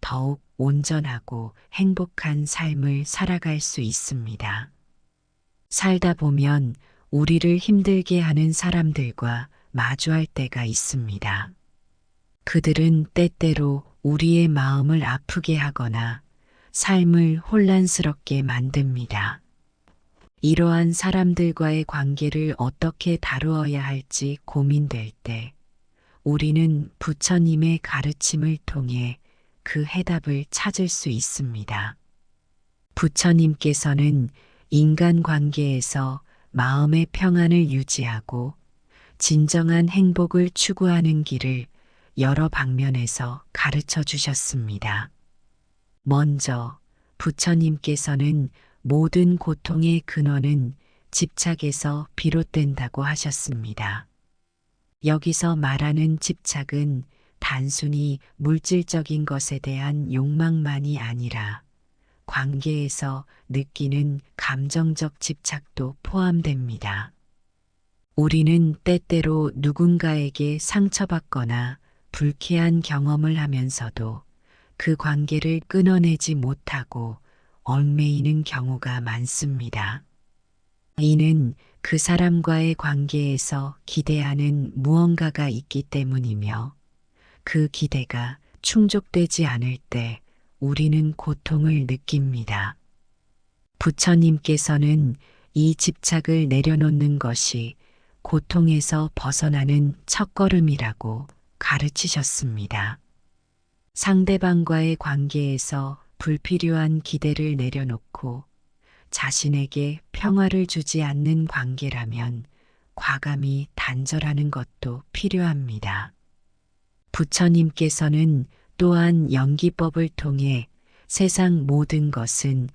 더욱 온전하고 행복한 삶을 살아갈 수 있습니다. 살다 보면 우리를 힘들게 하는 사람들과 마주할 때가 있습니다. 그들은 때때로 우리의 마음을 아프게 하거나 삶을 혼란스럽게 만듭니다. 이러한 사람들과의 관계를 어떻게 다루어야 할지 고민될 때 우리는 부처님의 가르침을 통해 그 해답을 찾을 수 있습니다. 부처님께서는 인간관계에서 마음의 평안을 유지하고 진정한 행복을 추구하는 길을 여러 방면에서 가르쳐 주셨습니다. 먼저 부처님께서는 모든 고통의 근원은 집착에서 비롯된다고 하셨습니다. 여기서 말하는 집착은 단순히 물질적인 것에 대한 욕망만이 아니라 관계에서 느끼는 감정적 집착도 포함됩니다. 우리는 때때로 누군가에게 상처받거나 불쾌한 경험을 하면서도 그 관계를 끊어내지 못하고 얽매이는 경우가 많습니다. 이는 그 사람과의 관계에서 기대하는 무언가가 있기 때문이며 그 기대가 충족되지 않을 때 우리는 고통을 느낍니다. 부처님께서는 이 집착을 내려놓는 것이 고통에서 벗어나는 첫걸음이라고 가르치셨습니다. 상대방과의 관계에서 불필요한 기대를 내려놓고 자신에게 평화를 주지 않는 관계라면 과감히 단절하는 것도 필요합니다. 부처님께서는 또한 연기법을 통해 세상 모든 것은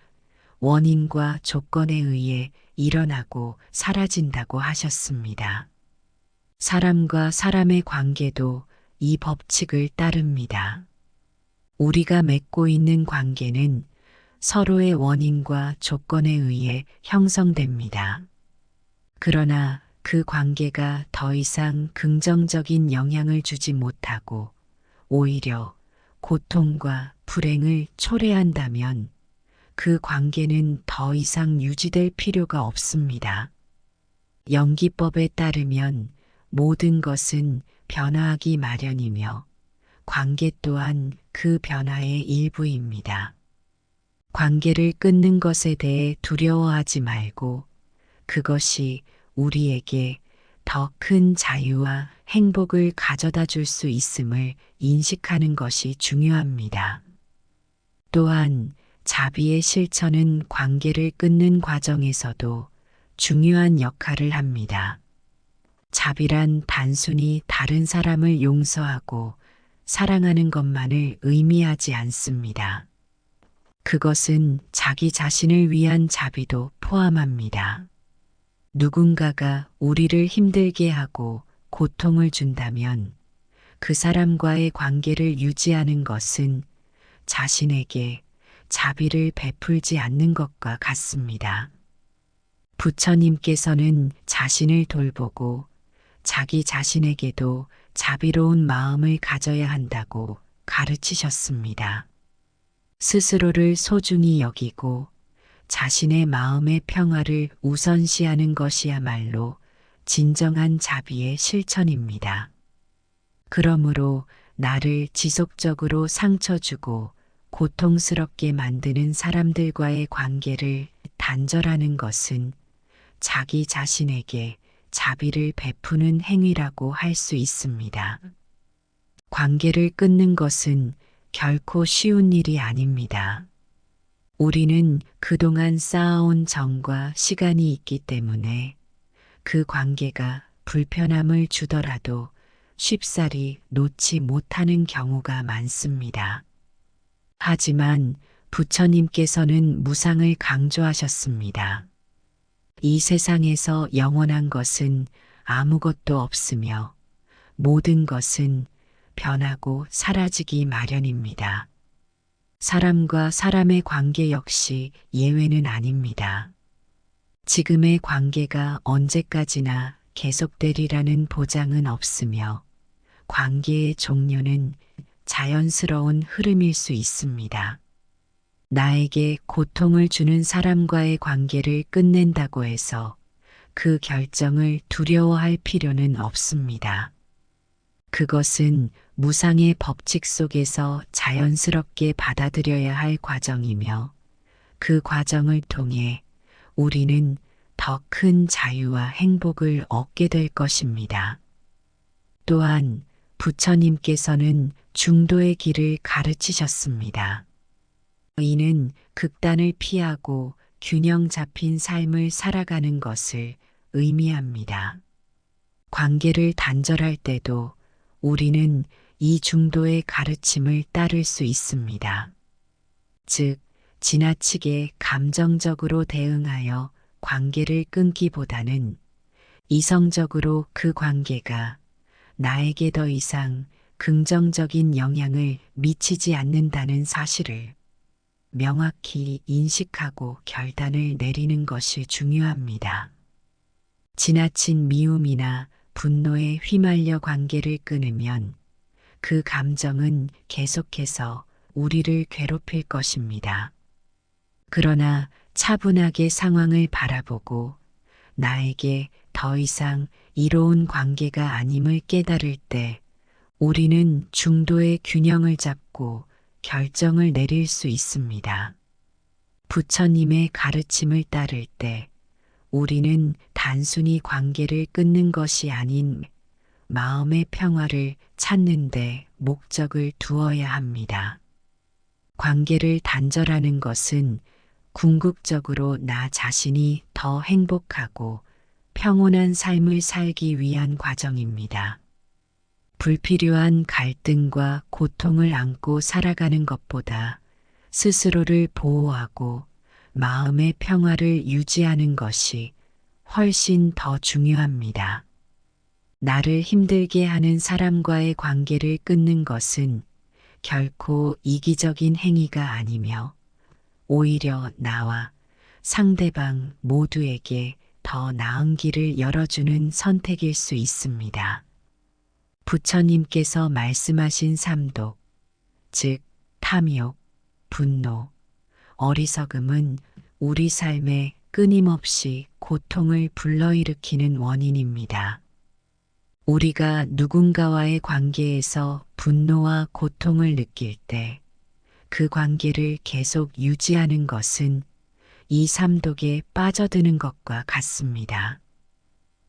원인과 조건에 의해 일어나고 사라진다고 하셨습니다. 사람과 사람의 관계도 이 법칙을 따릅니다. 우리가 맺고 있는 관계는 서로의 원인과 조건에 의해 형성됩니다. 그러나 그 관계가 더 이상 긍정적인 영향을 주지 못하고 오히려 고통과 불행을 초래한다면 그 관계는 더 이상 유지될 필요가 없습니다. 연기법에 따르면 모든 것은 변화하기 마련이며 관계 또한 그 변화의 일부입니다. 관계를 끊는 것에 대해 두려워하지 말고 그것이 우리에게 더 큰 자유와 행복을 가져다 줄 수 있음을 인식하는 것이 중요합니다. 또한 자비의 실천은 관계를 끊는 과정에서도 중요한 역할을 합니다. 자비란 단순히 다른 사람을 용서하고 사랑하는 것만을 의미하지 않습니다. 그것은 자기 자신을 위한 자비도 포함합니다. 누군가가 우리를 힘들게 하고 고통을 준다면 그 사람과의 관계를 유지하는 것은 자신에게 자비를 베풀지 않는 것과 같습니다. 부처님께서는 자신을 돌보고 자기 자신에게도 자비로운 마음을 가져야 한다고 가르치셨습니다. 스스로를 소중히 여기고 자신의 마음의 평화를 우선시하는 것이야말로 진정한 자비의 실천입니다. 그러므로 나를 지속적으로 상처 주고 고통스럽게 만드는 사람들과의 관계를 단절하는 것은 자기 자신에게 자비를 베푸는 행위라고 할 수 있습니다. 관계를 끊는 것은 결코 쉬운 일이 아닙니다. 우리는 그동안 쌓아온 정과 시간이 있기 때문에 그 관계가 불편함을 주더라도 쉽사리 놓지 못하는 경우가 많습니다. 하지만 부처님께서는 무상을 강조하셨습니다. 이 세상에서 영원한 것은 아무것도 없으며 모든 것은 변하고 사라지기 마련입니다. 사람과 사람의 관계 역시 예외는 아닙니다. 지금의 관계가 언제까지나 계속되리라는 보장은 없으며 관계의 종료는 자연스러운 흐름일 수 있습니다. 나에게 고통을 주는 사람과의 관계를 끝낸다고 해서 그 결정을 두려워할 필요는 없습니다. 그것은 무상의 법칙 속에서 자연스럽게 받아들여야 할 과정이며 그 과정을 통해 우리는 더 큰 자유와 행복을 얻게 될 것입니다. 또한 부처님께서는 중도의 길을 가르치셨습니다. 이는 극단을 피하고 균형 잡힌 삶을 살아가는 것을 의미합니다. 관계를 단절할 때도 우리는 이 중도의 가르침을 따를 수 있습니다. 즉, 지나치게 감정적으로 대응하여 관계를 끊기보다는 이성적으로 그 관계가 나에게 더 이상 긍정적인 영향을 미치지 않는다는 사실을 명확히 인식하고 결단을 내리는 것이 중요합니다. 지나친 미움이나 분노에 휘말려 관계를 끊으면 그 감정은 계속해서 우리를 괴롭힐 것입니다. 그러나 차분하게 상황을 바라보고 나에게 더 이상 이로운 관계가 아님을 깨달을 때 우리는 중도의 균형을 잡고 결정을 내릴 수 있습니다. 부처님의 가르침을 따를 때 우리는 단순히 관계를 끊는 것이 아닌 마음의 평화를 찾는 데 목적을 두어야 합니다. 관계를 단절하는 것은 궁극적으로 나 자신이 더 행복하고 평온한 삶을 살기 위한 과정입니다. 불필요한 갈등과 고통을 안고 살아가는 것보다 스스로를 보호하고 마음의 평화를 유지하는 것이 훨씬 더 중요합니다. 나를 힘들게 하는 사람과의 관계를 끊는 것은 결코 이기적인 행위가 아니며 오히려 나와 상대방 모두에게 더 나은 길을 열어주는 선택일 수 있습니다. 부처님께서 말씀하신 삼독, 즉 탐욕, 분노, 어리석음은 우리 삶에 끊임없이 고통을 불러일으키는 원인입니다. 우리가 누군가와의 관계에서 분노와 고통을 느낄 때 그 관계를 계속 유지하는 것은 이 삼독에 빠져드는 것과 같습니다.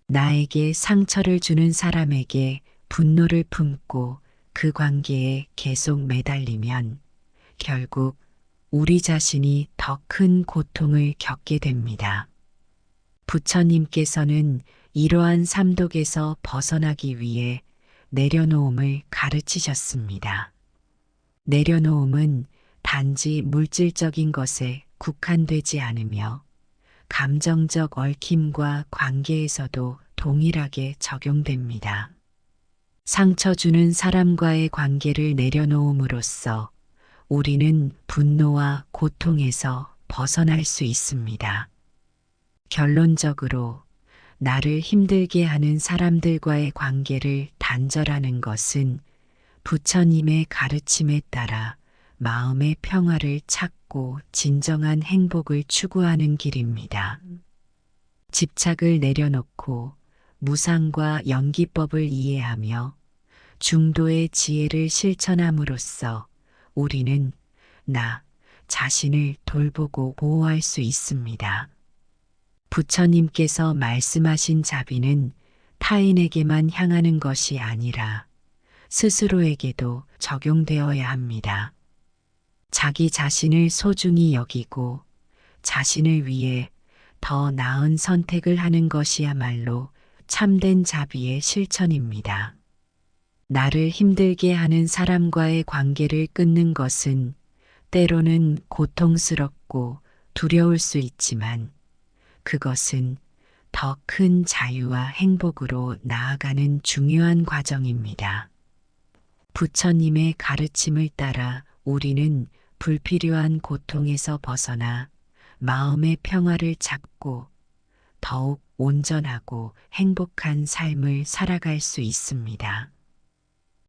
나에게 상처를 주는 사람에게 분노를 품고 그 관계에 계속 매달리면 결국 우리 자신이 더 큰 고통을 겪게 됩니다. 부처님께서는 이러한 삼독에서 벗어나기 위해 내려놓음을 가르치셨습니다. 내려놓음은 단지 물질적인 것에 국한되지 않으며 감정적 얽힘과 관계에서도 동일하게 적용됩니다. 상처 주는 사람과의 관계를 내려놓음으로써 우리는 분노와 고통에서 벗어날 수 있습니다. 결론적으로 나를 힘들게 하는 사람들과의 관계를 단절하는 것은 부처님의 가르침에 따라 마음의 평화를 찾고 진정한 행복을 추구하는 길입니다. 집착을 내려놓고 무상과 연기법을 이해하며 중도의 지혜를 실천함으로써 우리는 나 자신을 돌보고 보호할 수 있습니다. 부처님께서 말씀하신 자비는 타인에게만 향하는 것이 아니라 스스로에게도 적용되어야 합니다. 자기 자신을 소중히 여기고 자신을 위해 더 나은 선택을 하는 것이야말로 참된 자비의 실천입니다. 나를 힘들게 하는 사람과의 관계를 끊는 것은 때로는 고통스럽고 두려울 수 있지만 그것은 더 큰 자유와 행복으로 나아가는 중요한 과정입니다. 부처님의 가르침을 따라 우리는 불필요한 고통에서 벗어나 마음의 평화를 찾고 더욱 온전하고 행복한 삶을 살아갈 수 있습니다.